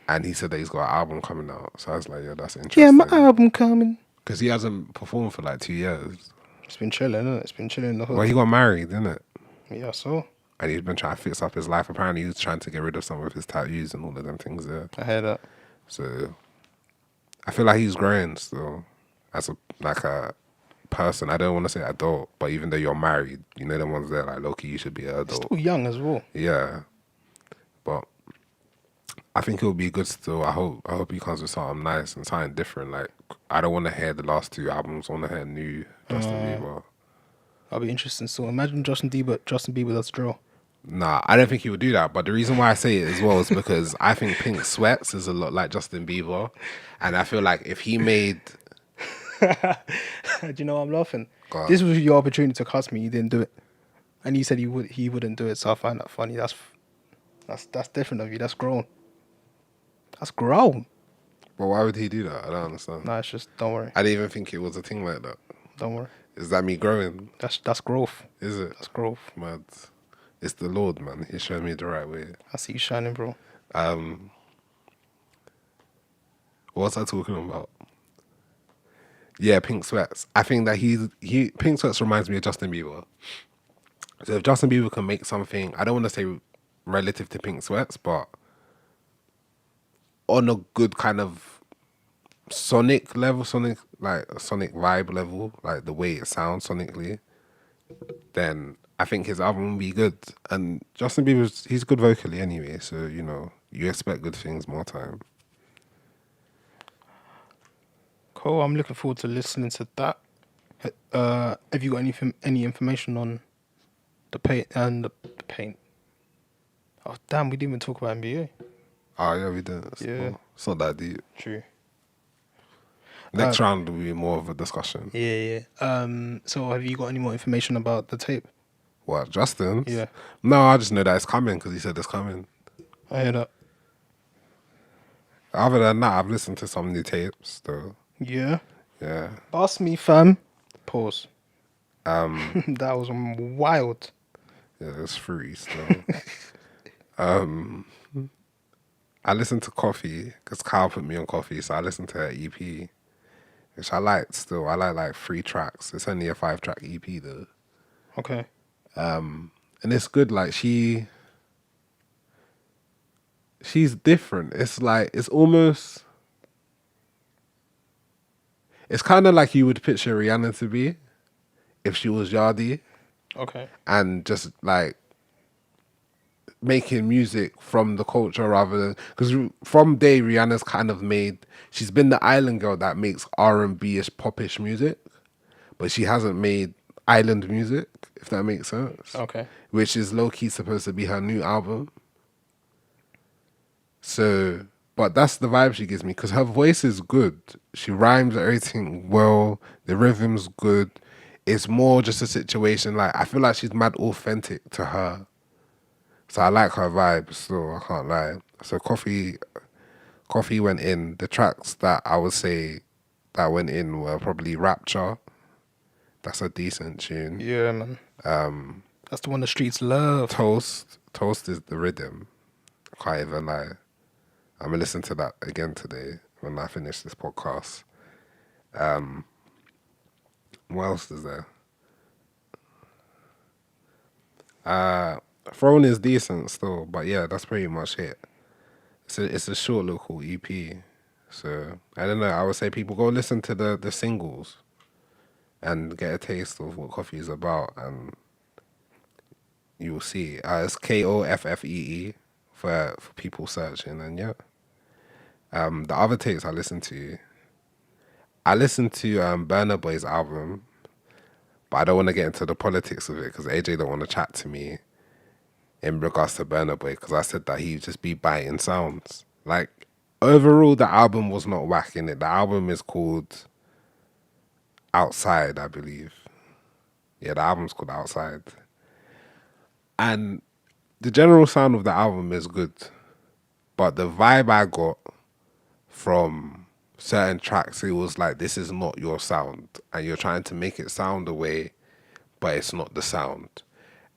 Speaker 1: and he said that he's got an album coming out. So I was like, yeah, that's
Speaker 2: Yeah, my
Speaker 1: interesting
Speaker 2: album coming.
Speaker 1: because he hasn't performed for like 2 years.
Speaker 2: It's been chilling, isn't it? It's been chilling in the hood.
Speaker 1: Well, he got married, didn't it?
Speaker 2: Yeah, so
Speaker 1: And he's been trying to fix up his life. Apparently, he was trying to get rid of some of his tattoos and all of them things there.
Speaker 2: I heard that.
Speaker 1: So I feel like he's growing still as a person. I don't want to say adult, but even though you're married, you know the ones there like Loki, you should be an adult.
Speaker 2: Still young as well.
Speaker 1: Yeah, but I think it'll be good still. I hope he comes with something nice and something different. Like I don't want to hear the last two albums. I want to hear new Justin Bieber.
Speaker 2: That'll be interesting. So imagine Justin Bieber does drill.
Speaker 1: Nah, I don't think he would do that. But the reason why I say it as well is because I think Pink Sweats is a lot like Justin Bieber, and I feel like if he made,
Speaker 2: Do you know why I'm laughing?
Speaker 1: Go on.
Speaker 2: This was your opportunity to cuss me. You didn't do it, and you said he wouldn't do it. So I find that funny. That's different of you. That's grown. That's grown.
Speaker 1: but why would he do that? I don't understand.
Speaker 2: Nah, it's just don't worry.
Speaker 1: I didn't even think it was a thing like that.
Speaker 2: Don't worry.
Speaker 1: Is that me growing?
Speaker 2: That's growth.
Speaker 1: Is it?
Speaker 2: That's growth.
Speaker 1: Mad. It's the Lord, man. He's showing me the right way.
Speaker 2: I see you shining, bro.
Speaker 1: What was I talking about? Yeah, Pink Sweats. I think that Pink Sweats reminds me of Justin Bieber. So if Justin Bieber can make something, I don't want to say relative to Pink Sweats, but on a good kind of sonic level, sonic vibe level, like the way it sounds sonically, then I think his album will be good. And Justin Bieber's he's good vocally anyway, so you know you expect good things more time.
Speaker 2: Cool. I'm looking forward to listening to that. Have you got any information on the paint and the paint? Oh damn, we didn't even talk about NBA.
Speaker 1: Oh yeah, we did.
Speaker 2: Yeah.
Speaker 1: It's not that deep.
Speaker 2: True.
Speaker 1: Next round will be more of a discussion.
Speaker 2: Yeah. So have you got any more information about the tape?
Speaker 1: What, Justin?
Speaker 2: Yeah.
Speaker 1: No, I just know that it's coming because he said it's coming.
Speaker 2: I hear that.
Speaker 1: Other than that, I've listened to some new tapes though.
Speaker 2: Yeah.
Speaker 1: Yeah.
Speaker 2: Boss me, fam. Pause. That was wild.
Speaker 1: Yeah, it's free still. I listened to Coffee because Kyle put me on Coffee, so I listened to her EP, which I liked still. I like 3 tracks. It's only a 5-track EP though.
Speaker 2: Okay.
Speaker 1: And it's good. Like she's different. It's like it's kind of like you would picture Rihanna to be if she was Yardie,
Speaker 2: Okay.
Speaker 1: and just like making music from the culture rather than because from day Rihanna's kind of she's been the island girl that makes R&B-ish popish music, but she hasn't made island music, if that makes sense.
Speaker 2: Okay.
Speaker 1: Which is low-key supposed to be her new album. So, but that's the vibe she gives me because her voice is good. She rhymes everything well. The rhythm's good. It's more just a situation like I feel like she's mad authentic to her. So I like her vibe still, I can't lie. So Coffee went in. The tracks that I would say that went in were probably Rapture. That's a decent tune.
Speaker 2: Yeah, man. That's the one the streets love.
Speaker 1: Toast is the rhythm. I can't even lie. I'm gonna listen to that again today when I finish this podcast. What else is there? Throne is decent still, but yeah, that's pretty much it. It's a short little EP. So I don't know, I would say people go listen to the singles and get a taste of what Coffee is about, and you'll see. It's KOFFEE for people searching, and yeah. The other tapes I listened to Burna Boy's album, But I don't want to get into the politics of it because AJ don't want to chat to me in regards to Burna Boy because I said that he'd just be biting sounds. Like, overall, the album was not whack in it. The album is called Outside, I believe. Yeah, the album's called Outside. And the general sound of the album is good. But the vibe I got from certain tracks, it was like, this is not your sound. And you're trying to make it sound a way, but it's not the sound.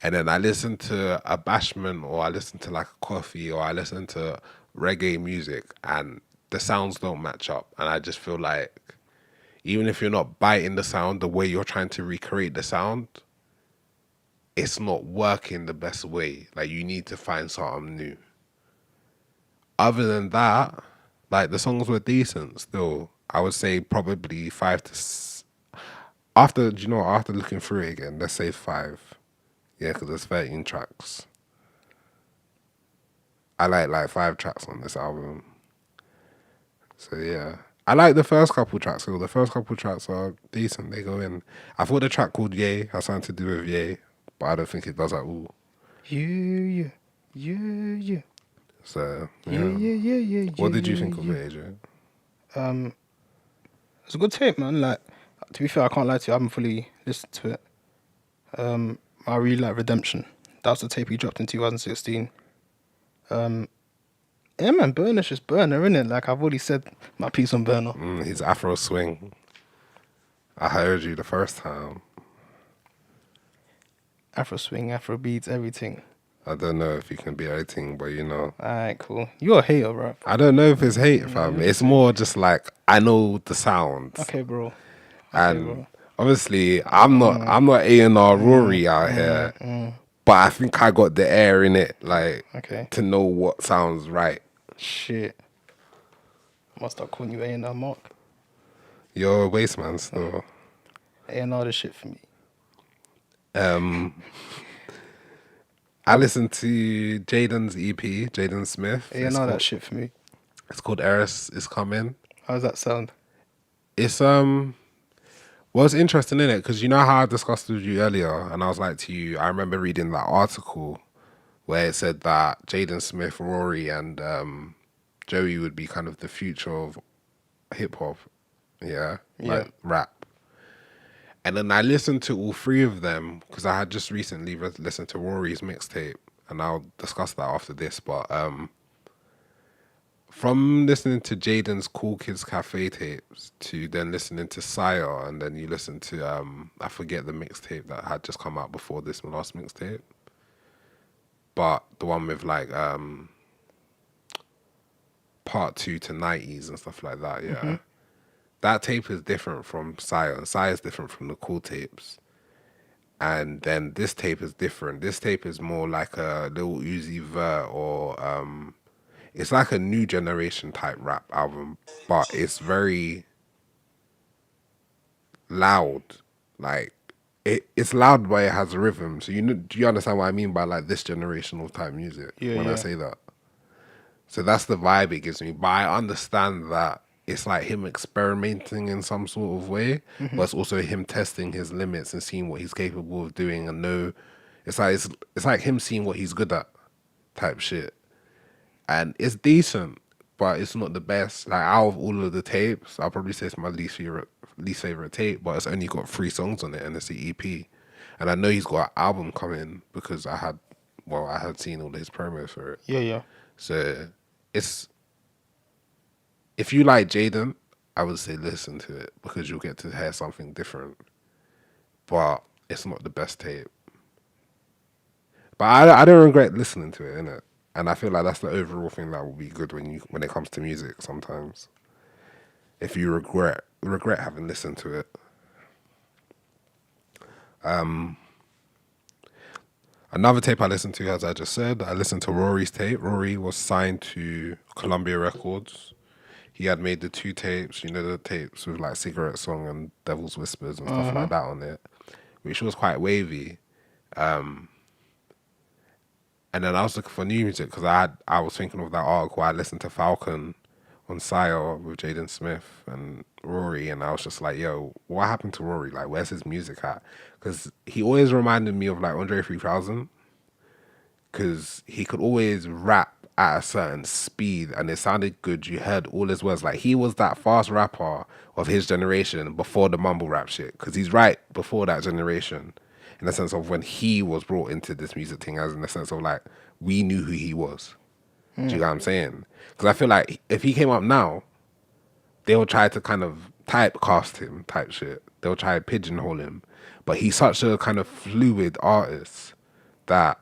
Speaker 1: And then I listen to a Bashment or I listen to like a Coffee or I listen to reggae music and the sounds don't match up. And I just feel like even if you're not biting the sound the way you're trying to recreate the sound, it's not working the best way. Like you need to find something new. Other than that, like the songs were decent still. I would say probably after, do you know what, after looking through it again, let's say 5. Yeah, because there's 13 tracks. I like 5 tracks on this album. So yeah. I like the first couple tracks. So the first couple tracks are decent. They go in. I thought the track called Yay has something to do with Yay, but I don't think it does at all.
Speaker 2: Yeah.
Speaker 1: So
Speaker 2: Yeah. Yeah.
Speaker 1: What did you think of it, AJ?
Speaker 2: It's a good tape, man. Like, to be fair, I can't lie to you. I haven't fully listened to it. I really like Redemption. That was the tape he dropped in 2016. Yeah, man, Burner's just Burner, innit? Like, I've already said my piece on Burner.
Speaker 1: His Afro swing. I heard you the first time.
Speaker 2: Afro swing, Afro beats, everything.
Speaker 1: I don't know if you can be everything, but you know.
Speaker 2: Alright, cool. You're a hater, bro.
Speaker 1: I don't know if it's hate, fam. It's more just like I know the sounds.
Speaker 2: Okay, bro.
Speaker 1: And obviously, I'm not A&R Rory out here, but I think I got the air in it, like to know what sounds right.
Speaker 2: Shit. I must start calling you A&R Mark.
Speaker 1: You're a waste man still.
Speaker 2: A&R the shit for me.
Speaker 1: I listened to Jaden's EP, Jaden Smith.
Speaker 2: A&R that shit for me.
Speaker 1: It's called Eris Is Coming.
Speaker 2: How does that sound?
Speaker 1: It's well, it's interesting, innit? Because you know how I discussed with you earlier, and I was like to you, I remember reading that article where it said that Jaden Smith, Rory, and Joey would be kind of the future of hip hop, like rap. And then I listened to all 3 of them because I had just recently listened to Rory's mixtape, and I'll discuss that after this. But from listening to Jaden's Cool Kids Cafe tapes to then listening to Sire, and then you listen to I forget the mixtape that had just come out before this last mixtape, but the one with like part 2 to 90s and stuff like that. Yeah, that tape is different from Sire, and Sire is different from the Cool tapes. And then this tape is different. This tape is more like a Lil Uzi Vert or it's like a new generation type rap album, but it's very loud. Like it's loud, but it has rhythm. So do you understand what I mean by like this generational type music when I say that? So that's the vibe it gives me. But I understand that it's like him experimenting in some sort of way, but it's also him testing his limits and seeing what he's capable of doing and know. It's like him seeing what he's good at, type shit. And it's decent, but it's not the best. Like out of all of the tapes, I'll probably say it's my least favorite tape. But it's only got 3 songs on it, and it's the EP. And I know he's got an album coming because I had seen all his promos for it.
Speaker 2: Yeah.
Speaker 1: So if you like Jaden, I would say listen to it because you'll get to hear something different. But it's not the best tape. But I don't regret listening to it, innit? And I feel like that's the overall thing that will be good when it comes to music sometimes. If you regret having listened to it. Another tape I listened to, as I just said, I listened to Rory's tape. Rory was signed to Columbia Records. He had made the 2 tapes, you know, the tapes with like Cigarette Song and Devil's Whispers and stuff like that on it, which was quite wavy. And then I was looking for new music because I was thinking of that article. I listened to Falcon on Sire with Jaden Smith and Rory, and I was just like, yo, what happened to Rory? Like, where's his music at? Because he always reminded me of like Andre 3000, because he could always rap at a certain speed and it sounded good. You heard all his words. Like, he was that fast rapper of his generation before the mumble rap shit, because he's right before that generation in the sense of when he was brought into this music thing, as in the sense of like, we knew who he was. Do you know what I'm saying? Because I feel like if he came up now, they'll try to kind of typecast him type shit. They'll try to pigeonhole him. But he's such a kind of fluid artist that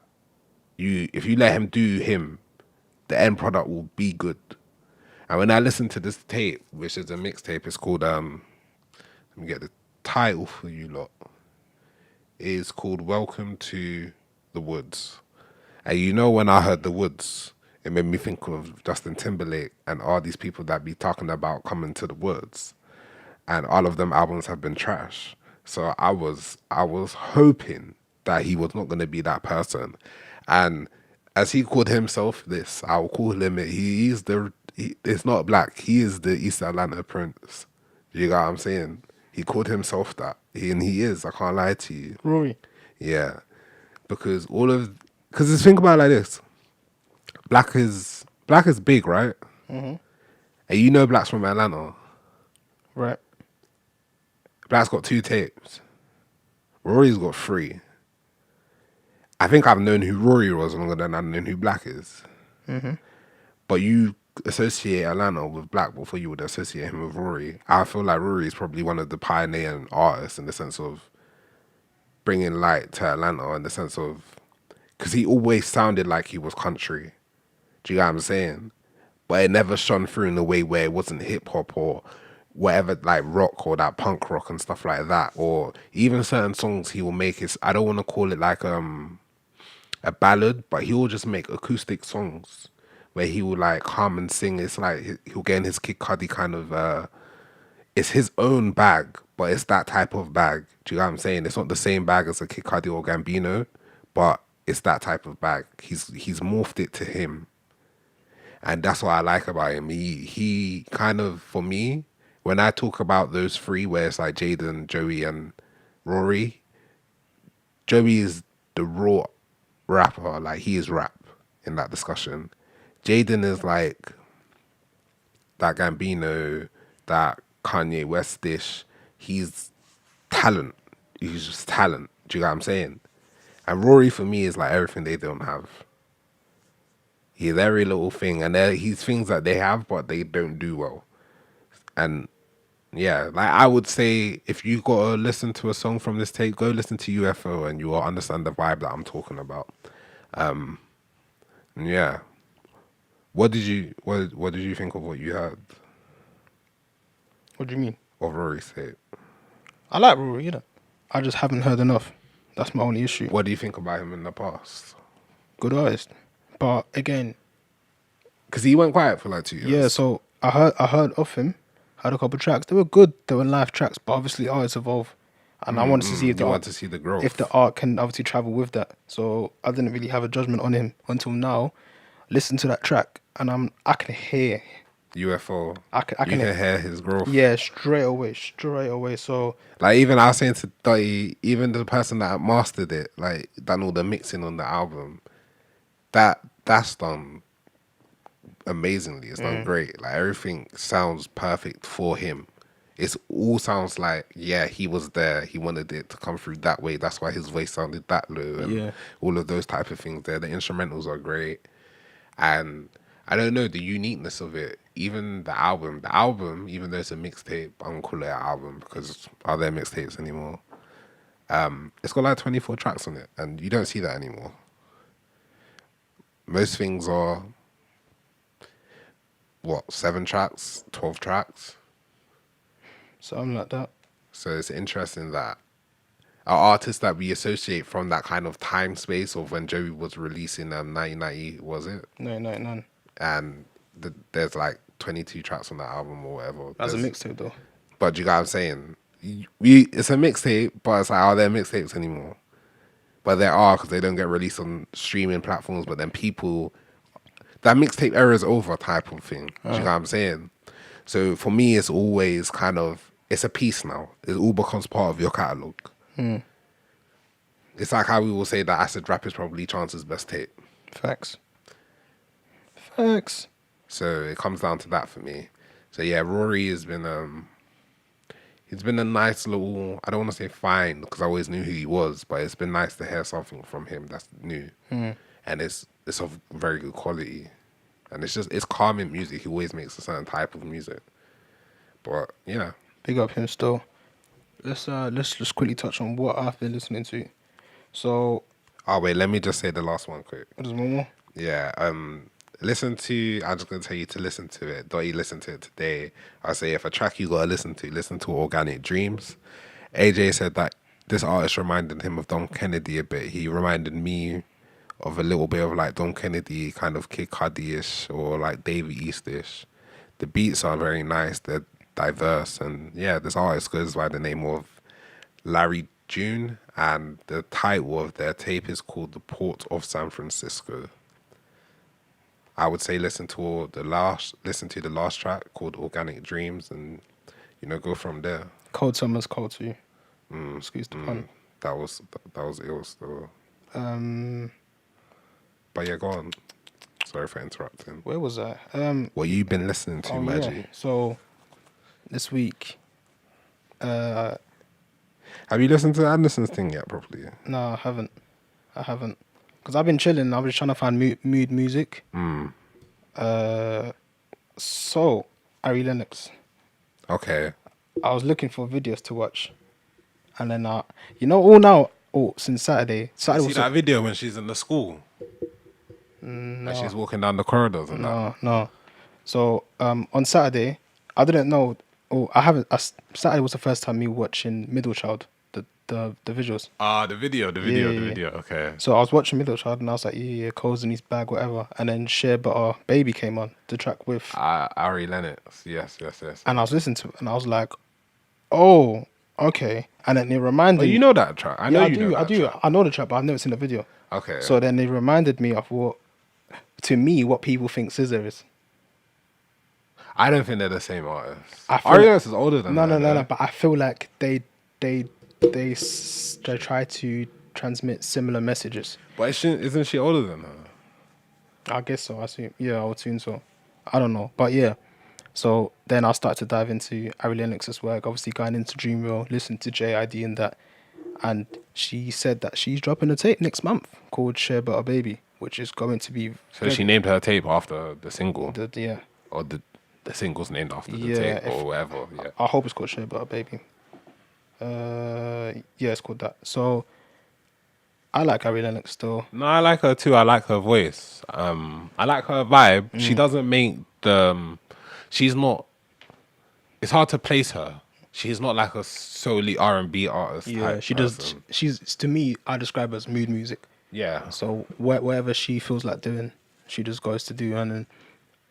Speaker 1: if you let him do him, the end product will be good. And when I listen to this tape, which is a mixtape, it's called let me get the title for you lot. It's called Welcome to the Woods. And you know, when I heard the Woods, it made me think of Justin Timberlake and all these people that be talking about coming to the woods. And all of them albums have been trash. So I was hoping that he was not going to be that person. And as he called himself this, I'll call him it. It's not black. He is the East Atlanta Prince. You know what I'm saying? He called himself that. And he is. I can't lie to you.
Speaker 2: Rory.
Speaker 1: Yeah. Because just think about it like this. Black is big, right?
Speaker 2: Mm-hmm.
Speaker 1: And you know Black's from Atlanta.
Speaker 2: Right.
Speaker 1: Black's got 2 tapes. Rory's got 3. I think I've known who Rory was longer than I've known who Black is.
Speaker 2: Mm-hmm.
Speaker 1: But you associate Atlanta with Black before you would associate him with Rory. I feel like Rory is probably one of the pioneering artists in the sense of bringing light to Atlanta, in the sense of, because he always sounded like he was country. Do you know what I'm saying? But it never shone through in a way where it wasn't hip hop or whatever, like rock or that punk rock and stuff like that. Or even certain songs he will make is, I don't want to call it like a ballad, but he will just make acoustic songs where he will like hum and sing. It's like he'll get in his Kid Cudi kind of, it's his own bag, but it's that type of bag. Do you know what I'm saying? It's not the same bag as a Kid Cudi or Gambino, but it's that type of bag. He's morphed it to him. And that's what I like about him. He kind of, for me, when I talk about those 3, where it's like Jaden, Joey, and Rory, Joey is the raw rapper. Like, he is rap in that discussion. Jaden is like that Gambino, that Kanye West-ish. He's talent. He's just talent. Do you know what I'm saying? And Rory, for me, is like everything they don't have. He's every little thing, and he's things that they have, but they don't do well. And yeah, like I would say, if you gotta listen to a song from this tape, go listen to UFO, and you will understand the vibe that I'm talking about. Yeah. What did you think of what you heard
Speaker 2: What do you mean?
Speaker 1: of Rory's tape?
Speaker 2: I like Rory, you know. I just haven't heard enough. That's my only issue.
Speaker 1: What do you think about him in the past?
Speaker 2: Good artist. But again,
Speaker 1: because he went quiet for like 2 years.
Speaker 2: yeah, so I heard of him, heard a couple tracks. They were good. They were live tracks, but obviously artists evolve. And I wanted to see if
Speaker 1: the growth.
Speaker 2: If the art can obviously travel with that. So I didn't really have a judgment on him until now. Listen to that track and I can hear
Speaker 1: UFO.
Speaker 2: I can
Speaker 1: hear his growth.
Speaker 2: Yeah, straight away. So
Speaker 1: like, even I was saying to Dottie, even the person that mastered it, like done all the mixing on the album, that's done amazingly. It's done great. Like, everything sounds perfect for him. It all sounds like, yeah, he was there. He wanted it to come through that way. That's why his voice sounded that low. And all of those type of things there. The instrumentals are great. And I don't know, the uniqueness of it. Even the album, even though it's a mixtape, I don't call it an album because are there mixtapes anymore? It's got like 24 tracks on it, and you don't see that anymore. Most things are, 7 tracks, 12 tracks?
Speaker 2: something like that.
Speaker 1: So it's interesting that our artists that we associate from that kind of time space of when Joey was releasing 1990, was it?
Speaker 2: 999.
Speaker 1: And there's like 22 tracks on that album or whatever.
Speaker 2: As a mixtape though.
Speaker 1: But you got what I'm saying? It's a mixtape, but it's like, are there mixtapes anymore? But there are, because they don't get released on streaming platforms, but then people, that mixtape era is over type of thing. Do you know what I'm saying? So for me, it's always kind of, it's a piece now. It all becomes part of your catalogue. It's like how we will say that Acid Rap is probably Chance's best tape.
Speaker 2: Facts. Facts.
Speaker 1: So it comes down to that for me. So yeah, Rory has been he's been a nice little, I don't want to say find because I always knew who he was, but it's been nice to hear something from him that's new. And it's of very good quality. And it's calming music. He always makes a certain type of music. But yeah.
Speaker 2: Big up him still. Let's just quickly touch on what I've been listening to. So
Speaker 1: Oh wait, let me just say the last one quick.
Speaker 2: what is one more?
Speaker 1: Yeah, I'm just gonna tell you to listen to it. Don't you listen to it today? I say if a track you gotta listen to Organic Dreams. AJ said that this artist reminded him of Don Kennedy a bit. He reminded me of a little bit of like Don Kennedy, kind of Kid Cudi-ish or like Davey East-ish. The beats are very nice, they're diverse, and yeah, this artist goes by the name of Larry June, and the title of their tape is called The Port of San Francisco. I would say listen to the last track called Organic Dreams, and go from there.
Speaker 2: Cold Summer's cold to you. Excuse the pun.
Speaker 1: That was ill still.
Speaker 2: Um,
Speaker 1: But yeah, go on. Sorry for interrupting.
Speaker 2: where was I?
Speaker 1: What you been listening to, Maggie?
Speaker 2: Yeah. So this week,
Speaker 1: Have you listened to Anderson's thing yet properly?
Speaker 2: no, I haven't. Because I've been chilling. I was trying to find mood music. So Ari Lennox.
Speaker 1: Okay.
Speaker 2: I was looking for videos to watch, and then since Saturday
Speaker 1: See
Speaker 2: was
Speaker 1: that video when she's in the school?
Speaker 2: no,
Speaker 1: And she's walking down the corridors and that.
Speaker 2: no. So on Saturday, I didn't know. Oh, I haven't. Saturday was the first time me watching Middle Child, the visuals.
Speaker 1: Ah, the video.
Speaker 2: Yeah.
Speaker 1: Okay.
Speaker 2: So I was watching Middle Child and I was like, yeah, Cole's in his bag, whatever. And then Shea Butter Baby came on, the track with.
Speaker 1: Ari Lennox. Yes.
Speaker 2: And I was listening to it and I was like, oh, okay. And then it reminded me.
Speaker 1: You know that track? I know you know that track.
Speaker 2: I know the track, but I've never seen the video.
Speaker 1: Okay.
Speaker 2: So then it reminded me of what people think Scissor is.
Speaker 1: I don't think they're the same artists.
Speaker 2: I feel
Speaker 1: Ari
Speaker 2: like-
Speaker 1: Lennox is older than her.
Speaker 2: No. But I feel like they try to transmit similar messages.
Speaker 1: But isn't she older than her?
Speaker 2: I guess so. I see. Yeah, I would assume so. I don't know, but yeah. So then I started to dive into Ari Lennox's work. Obviously, going into Dreamville, listened to JID and that, and she said that she's dropping a tape next month called "Share Butter Baby," which is going to be.
Speaker 1: So she named her tape after the single,
Speaker 2: Yeah.
Speaker 1: or the single's named after the
Speaker 2: Yeah,
Speaker 1: tape or whatever. Yeah.
Speaker 2: I hope it's called Shea Butter Baby. Yeah, it's called that. So I like Ari Lennox still.
Speaker 1: No, I like her too. I like her voice. I like her vibe. She doesn't make she's not. It's hard to place her. She's not like a solely R&B artist.
Speaker 2: Yeah,
Speaker 1: type
Speaker 2: she
Speaker 1: person.
Speaker 2: does. She's, to me, I describe her as mood music.
Speaker 1: Yeah.
Speaker 2: So whatever she feels like doing, she just goes to do. And then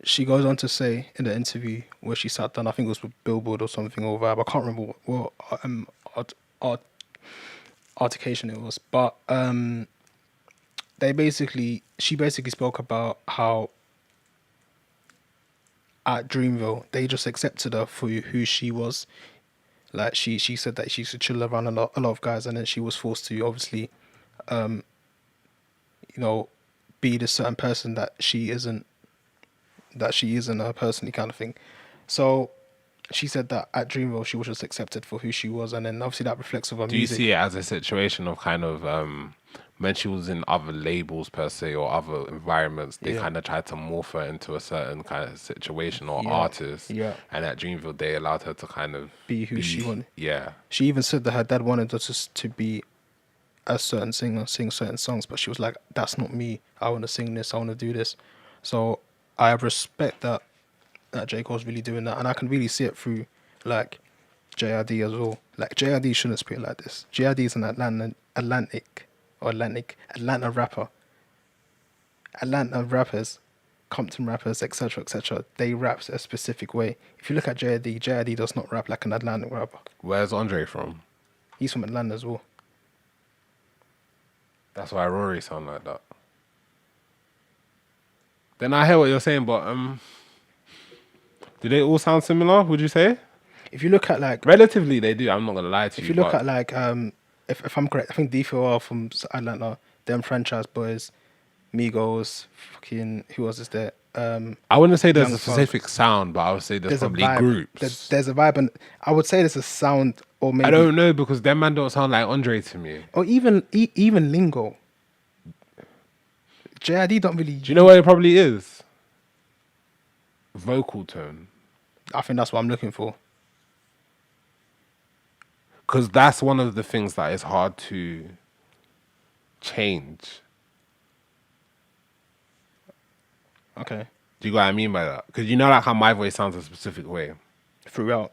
Speaker 2: she goes on to say in the interview where she sat down, I think it was with Billboard or something or Vibe. I can't remember what articulation it was, but she basically spoke about how at Dreamville they just accepted her for who she was. Like she said that she used to chill around a lot of guys, and then she was forced to obviously, be this certain person that she isn't her personally, kind of thing. So she said that at Dreamville she was just accepted for who she was, and then obviously that reflects of her
Speaker 1: Do you
Speaker 2: music.
Speaker 1: see it as a situation of kind of when she was in other labels per se or other environments, they kind of tried to morph her into a certain kind of situation or artist.
Speaker 2: Yeah.
Speaker 1: And at Dreamville, they allowed her to kind of
Speaker 2: Be who she wanted.
Speaker 1: Yeah.
Speaker 2: She even said that her dad wanted her to be a certain singer, sing certain songs, but she was like, that's not me. I want to sing this. I want to do this. So I respect that J. Cole's really doing that. And I can really see it through, like, JID as well. Like, JID shouldn't speak like this. JID is an Atlanta rapper. Atlanta rappers, Compton rappers, etc., they rap a specific way. If you look at JID does not rap like an Atlantic rapper.
Speaker 1: Where's Andre from?
Speaker 2: He's from Atlanta as well.
Speaker 1: That's why Rory sound like that. Then I hear what you're saying, but Do they all sound similar? Would you say?
Speaker 2: If you look at like,
Speaker 1: Relatively, they do. I'm not gonna lie to
Speaker 2: if
Speaker 1: you.
Speaker 2: you look
Speaker 1: But
Speaker 2: at like, if I'm correct, I think D4R from Atlanta, them franchise boys, Migos, fucking who was this there?
Speaker 1: I wouldn't say there's
Speaker 2: Young
Speaker 1: a
Speaker 2: Thug.
Speaker 1: specific sound, but I would say there's
Speaker 2: There's a
Speaker 1: probably
Speaker 2: vibe.
Speaker 1: groups.
Speaker 2: There's a vibe, and I would say there's a sound, or
Speaker 1: I
Speaker 2: maybe,
Speaker 1: don't know because them man don't sound like Andre to me.
Speaker 2: or even even lingo. JID don't really.
Speaker 1: Do you know what it probably is? Vocal tone.
Speaker 2: I think that's what I'm looking for.
Speaker 1: Because that's one of the things that is hard to change.
Speaker 2: Okay.
Speaker 1: Do you get what I mean by that? Because you know like how my voice sounds a specific way.
Speaker 2: Throughout.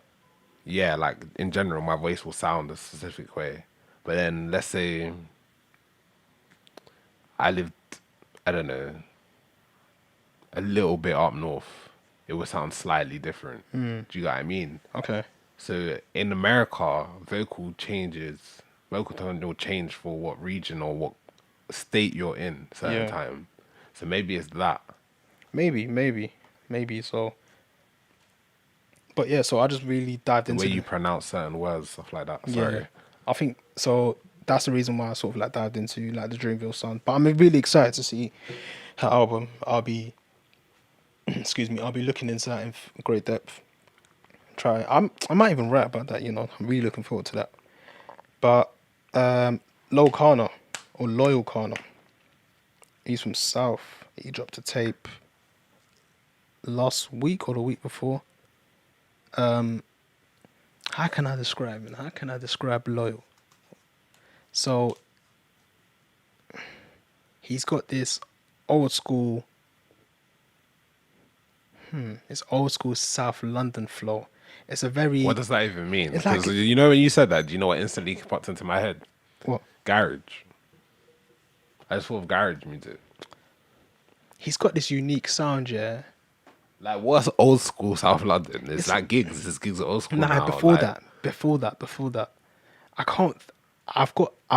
Speaker 1: Yeah, like in general, my voice will sound a specific way. But then let's say I lived, I don't know, a little bit up north, it would sound slightly different. Do you get what I mean?
Speaker 2: Okay.
Speaker 1: So in America, vocal tone will change for what region or what state you're in certain
Speaker 2: Yeah.
Speaker 1: time. So maybe it's that.
Speaker 2: Maybe so. But yeah, so I just really dived
Speaker 1: The
Speaker 2: into
Speaker 1: way you pronounce certain words, stuff like that. Sorry.
Speaker 2: Yeah, I think so. That's the reason why I sort of like dived into like the Dreamville sound. But I'm really excited to see her album. I'll be, excuse me, I'll be looking into that in great depth. I might even write about that. You know, I'm really looking forward to that. But Lil Kana or Loyal Kana, he's from South. He dropped a tape last week or the week before. How can I describe it? How can I describe Loyal? So he's got this old school, it's old school South London flow. It's a very
Speaker 1: What does that even mean?
Speaker 2: It's like-
Speaker 1: Because you know when you said that, do you know what instantly popped into my head?
Speaker 2: what?
Speaker 1: Garage. I just thought of garage music.
Speaker 2: He's got this unique sound, yeah.
Speaker 1: Like what's old school South London? It's like gigs. It's gigs are old school
Speaker 2: Nah,
Speaker 1: now.
Speaker 2: before
Speaker 1: like,
Speaker 2: that. I can't. I've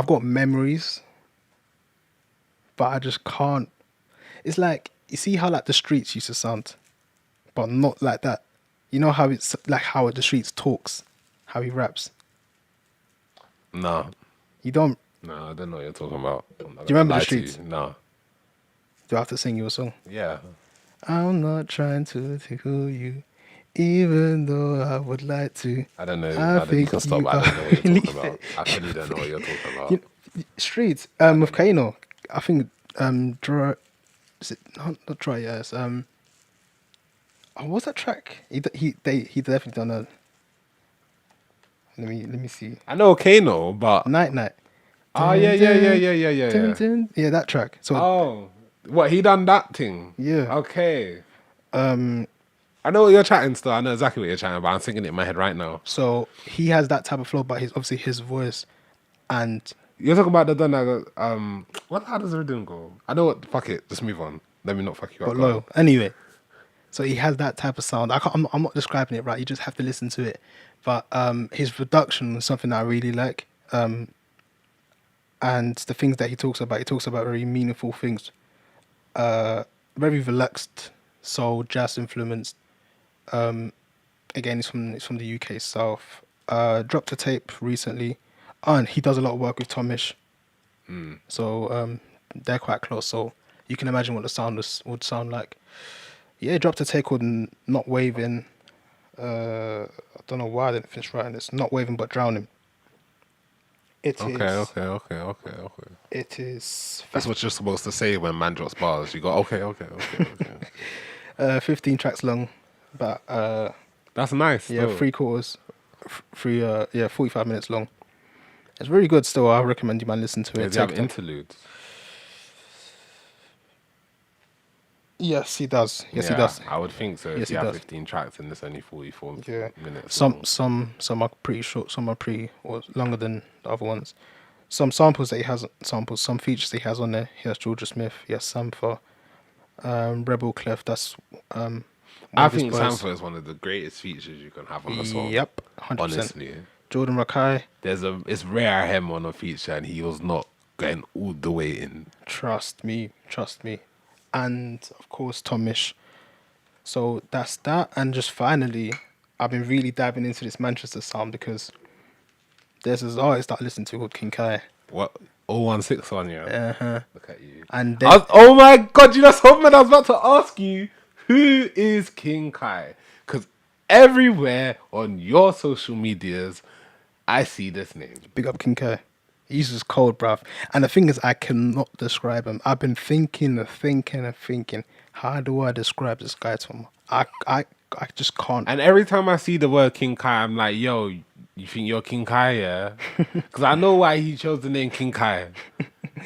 Speaker 2: got memories, but I just can't. It's like you see how like the streets used to sound, but not like that. You know how it's like how the streets talks, how he raps.
Speaker 1: No,
Speaker 2: You don't.
Speaker 1: no, I don't know what you're talking about. Do
Speaker 2: you remember the streets?
Speaker 1: No.
Speaker 2: Do I have to sing you a song?
Speaker 1: Yeah.
Speaker 2: I'm not trying to tickle you, even though I would like to.
Speaker 1: I don't know.
Speaker 2: I
Speaker 1: You
Speaker 2: think
Speaker 1: can stop.
Speaker 2: you
Speaker 1: I don't know what you're
Speaker 2: really
Speaker 1: talking about. I really don't know what you're talking about.
Speaker 2: Streets. With Kano, I think Dry. Is it not Dry? Yes. What's that track? He definitely done a. Let me see.
Speaker 1: I know Kano, but
Speaker 2: Night.
Speaker 1: oh yeah.
Speaker 2: Yeah, that track. So
Speaker 1: Oh, what he done that thing?
Speaker 2: Yeah.
Speaker 1: Okay. I know what you're chatting still. I know exactly what you're chatting about. I'm thinking it in my head right now.
Speaker 2: so he has that type of flow, but obviously his voice, and
Speaker 1: You're talking about the done that. How does the rhythm go? I know what. Fuck it. Just move on. Let me not fuck you up.
Speaker 2: but loyal. Anyway, so he has that type of sound. I'm not describing it right. You just have to listen to it. But his production is something that I really like. And the things that he talks about very meaningful things. Very relaxed, soul, jazz influenced. Again, it's from the UK South. Dropped a tape recently, and he does a lot of work with Tomish. So they're quite close. So you can imagine what the sound would sound like. Yeah, dropped a tape called Not Waving. I don't know why I didn't finish writing this. Not Waving but Drowning.
Speaker 1: Okay.
Speaker 2: It is
Speaker 1: That's what you're supposed to say when man drops bars. You go, okay.
Speaker 2: 15 tracks long, but
Speaker 1: That's nice.
Speaker 2: yeah,
Speaker 1: though.
Speaker 2: 45 minutes long. It's very good still. I recommend you man listen to it.
Speaker 1: Does he have
Speaker 2: Take time.
Speaker 1: interludes?
Speaker 2: Yes, he does. Yes, he
Speaker 1: Yeah,
Speaker 2: does.
Speaker 1: I would think so.
Speaker 2: Yes,
Speaker 1: If you
Speaker 2: he
Speaker 1: have
Speaker 2: does.
Speaker 1: 15 tracks and it's only 44
Speaker 2: Yeah.
Speaker 1: minutes.
Speaker 2: Some are pretty short, some are pretty or longer than the other ones. Some samples that he has some features he has on there. He has Georgia Smith, he has Sampha, Rebel Clef, that's one
Speaker 1: I
Speaker 2: of his
Speaker 1: think
Speaker 2: boys.
Speaker 1: Sampha is one of the greatest features you can have on a song.
Speaker 2: Yep, 100%.
Speaker 1: Honestly.
Speaker 2: Jordan Rakai,
Speaker 1: It's rare I him on a feature and he was not getting all the way in.
Speaker 2: trust me. And of course Tomish. So that's that. And just finally, I've been really diving into this Manchester sound because there's this artist that I listen to called King Kai.
Speaker 1: What? 0161, yeah.
Speaker 2: Uh-huh.
Speaker 1: Look at you.
Speaker 2: And then,
Speaker 1: Oh my god, you know something? I was about to ask you, who is King Kai? Because everywhere on your social medias, I see this name.
Speaker 2: big up King Kai. He's just cold, bruv. And the thing is, I cannot describe him. I've been thinking and thinking and thinking. How do I describe this guy to him? I just can't.
Speaker 1: And every time I see the word King Kai, I'm like, yo, you think you're King Kai, yeah? Because I know why he chose the name King Kai.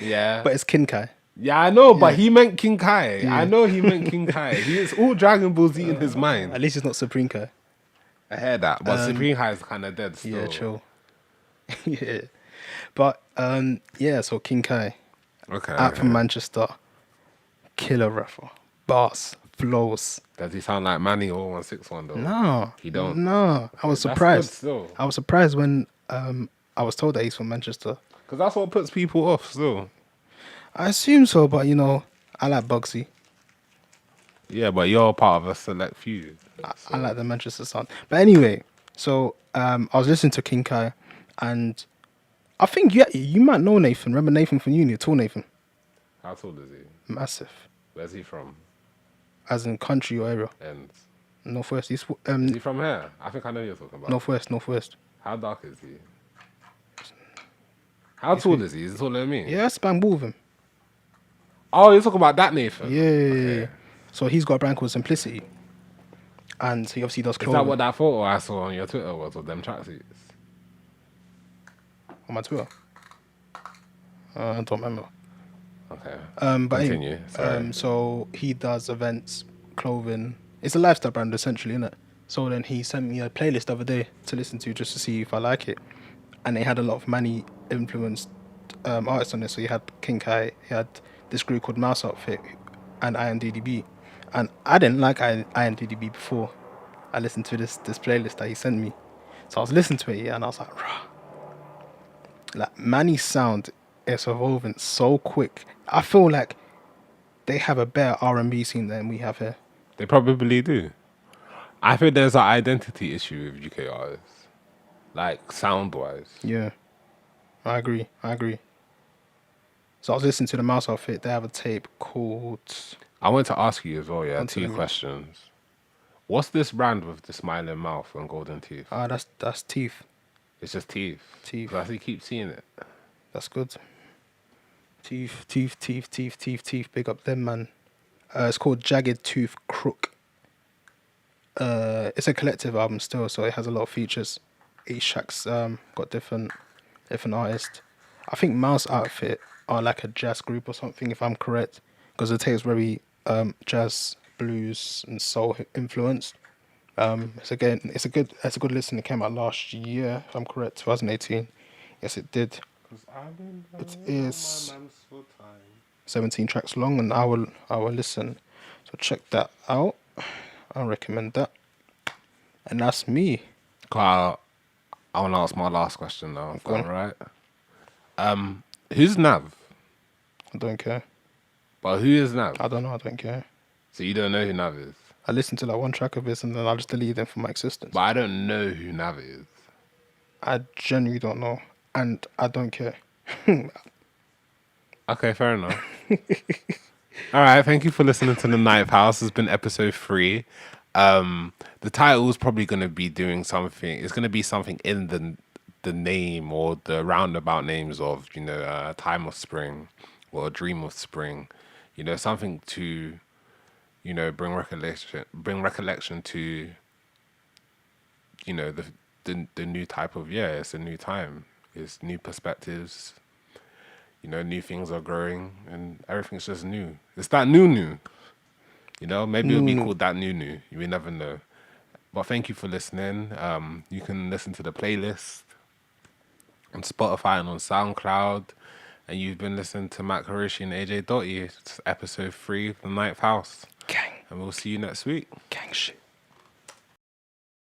Speaker 1: Yeah.
Speaker 2: But it's King Kai.
Speaker 1: Yeah, I know, but
Speaker 2: Yeah.
Speaker 1: he meant King Kai.
Speaker 2: Yeah.
Speaker 1: I know he meant King Kai. He is all Dragon Ball Z in his mind.
Speaker 2: At least it's not Supreme Kai.
Speaker 1: I heard that, but Supreme High is kind of dead still.
Speaker 2: Yeah, chill. Yeah. But, yeah, so King Kai.
Speaker 1: Okay.
Speaker 2: Out from Manchester. Killer rapper. Bars. Flows.
Speaker 1: Does he sound like Manny or 161 though?
Speaker 2: No.
Speaker 1: He don't?
Speaker 2: No. I was
Speaker 1: That's
Speaker 2: surprised.
Speaker 1: good still.
Speaker 2: I was surprised when I was told that he's from Manchester.
Speaker 1: Because that's what puts people off still.
Speaker 2: I assume so, but you know, I like Bugsy.
Speaker 1: Yeah, but you're part of a select few.
Speaker 2: I like the Manchester sound. But anyway, so I was listening to King Kai, and I think you might know Nathan. Remember Nathan from uni, tall Nathan?
Speaker 1: How tall is he?
Speaker 2: Massive.
Speaker 1: Where's he from?
Speaker 2: As in country or area.
Speaker 1: And
Speaker 2: Northwest. He's
Speaker 1: is he from here? I think I know who you're talking about.
Speaker 2: Northwest.
Speaker 1: How dark is he? How tall is he? Is he taller than me?
Speaker 2: Yeah, that's bang ball with him.
Speaker 1: Oh, you're talking about that Nathan?
Speaker 2: Yeah.
Speaker 1: Okay.
Speaker 2: So he's got a brand called Simplicity. And he obviously does
Speaker 1: Is
Speaker 2: clothing.
Speaker 1: that what that photo I saw on your Twitter was of them tracksuits?
Speaker 2: On my Twitter? I don't remember.
Speaker 1: Okay.
Speaker 2: But
Speaker 1: Continue.
Speaker 2: anyway,
Speaker 1: Sorry.
Speaker 2: so he does events, clothing. It's a lifestyle brand essentially, isn't it? So then he sent me a playlist the other day to listen to just to see if I like it, and it had a lot of Manny influenced artists on it. So you had King Kai, he had this group called Mouse Outfit, and INDDB, and I didn't like INDDB before I listened to this playlist that he sent me. So I was listening to it, yeah, and I was like, rah. Like Manny's sound is evolving so quick. I feel like they have a better R&B scene than we have here.
Speaker 1: They probably do. I think there's an identity issue with UK artists. Like, sound-wise.
Speaker 2: Yeah, I agree. So I was listening to the Mouse Outfit. They have a tape called...
Speaker 1: I want to ask you as well, yeah,
Speaker 2: Continue.
Speaker 1: 2 questions. What's this brand with the smiling mouth and golden teeth?
Speaker 2: that's Teeth.
Speaker 1: It's just teeth.
Speaker 2: Teeth.
Speaker 1: 'Cause I keep seeing it.
Speaker 2: That's good. Teeth. Big up them, man. It's called Jagged Tooth Crook. It's a collective album still, so it has a lot of features. Each track's got different artists. I think Mouse Outfit are like a jazz group or something, if I'm correct, because the tape's very jazz, blues, and soul influenced. It's a good listen. It came out last year, if I'm correct, 2018. Yes, it did. It is 17 tracks long, and I will listen. So check that out. I recommend that. And that's me.
Speaker 1: Carl, I want to ask my last question now. Is
Speaker 2: Go
Speaker 1: that
Speaker 2: on.
Speaker 1: right? Who's Nav?
Speaker 2: I don't care.
Speaker 1: But who is Nav?
Speaker 2: I don't know. I don't care.
Speaker 1: So you don't know who Nav is?
Speaker 2: I listened to like one track of this, and then I'll just delete them from my existence.
Speaker 1: But I don't know who Nav is.
Speaker 2: I genuinely don't know, and I don't care.
Speaker 1: Okay, fair enough. All right, thank you for listening to the NinthHouse. It's been episode 3. The title is probably going to be doing something. It's going to be something in the name or the roundabout names of, Time of Spring or Dream of Spring. Something to, bring recollection to, the new type of, it's a new time. It's new perspectives. New things are growing and everything's just new. It's that new. Maybe it'll be called that new. You will never know. But thank you for listening. You can listen to the playlist on Spotify and on SoundCloud. And you've been listening to Matt Karishi and AJ Dotty. It's episode 3 of the NinthHouse.
Speaker 2: Gang.
Speaker 1: And we'll see you next week.
Speaker 2: Gang shit.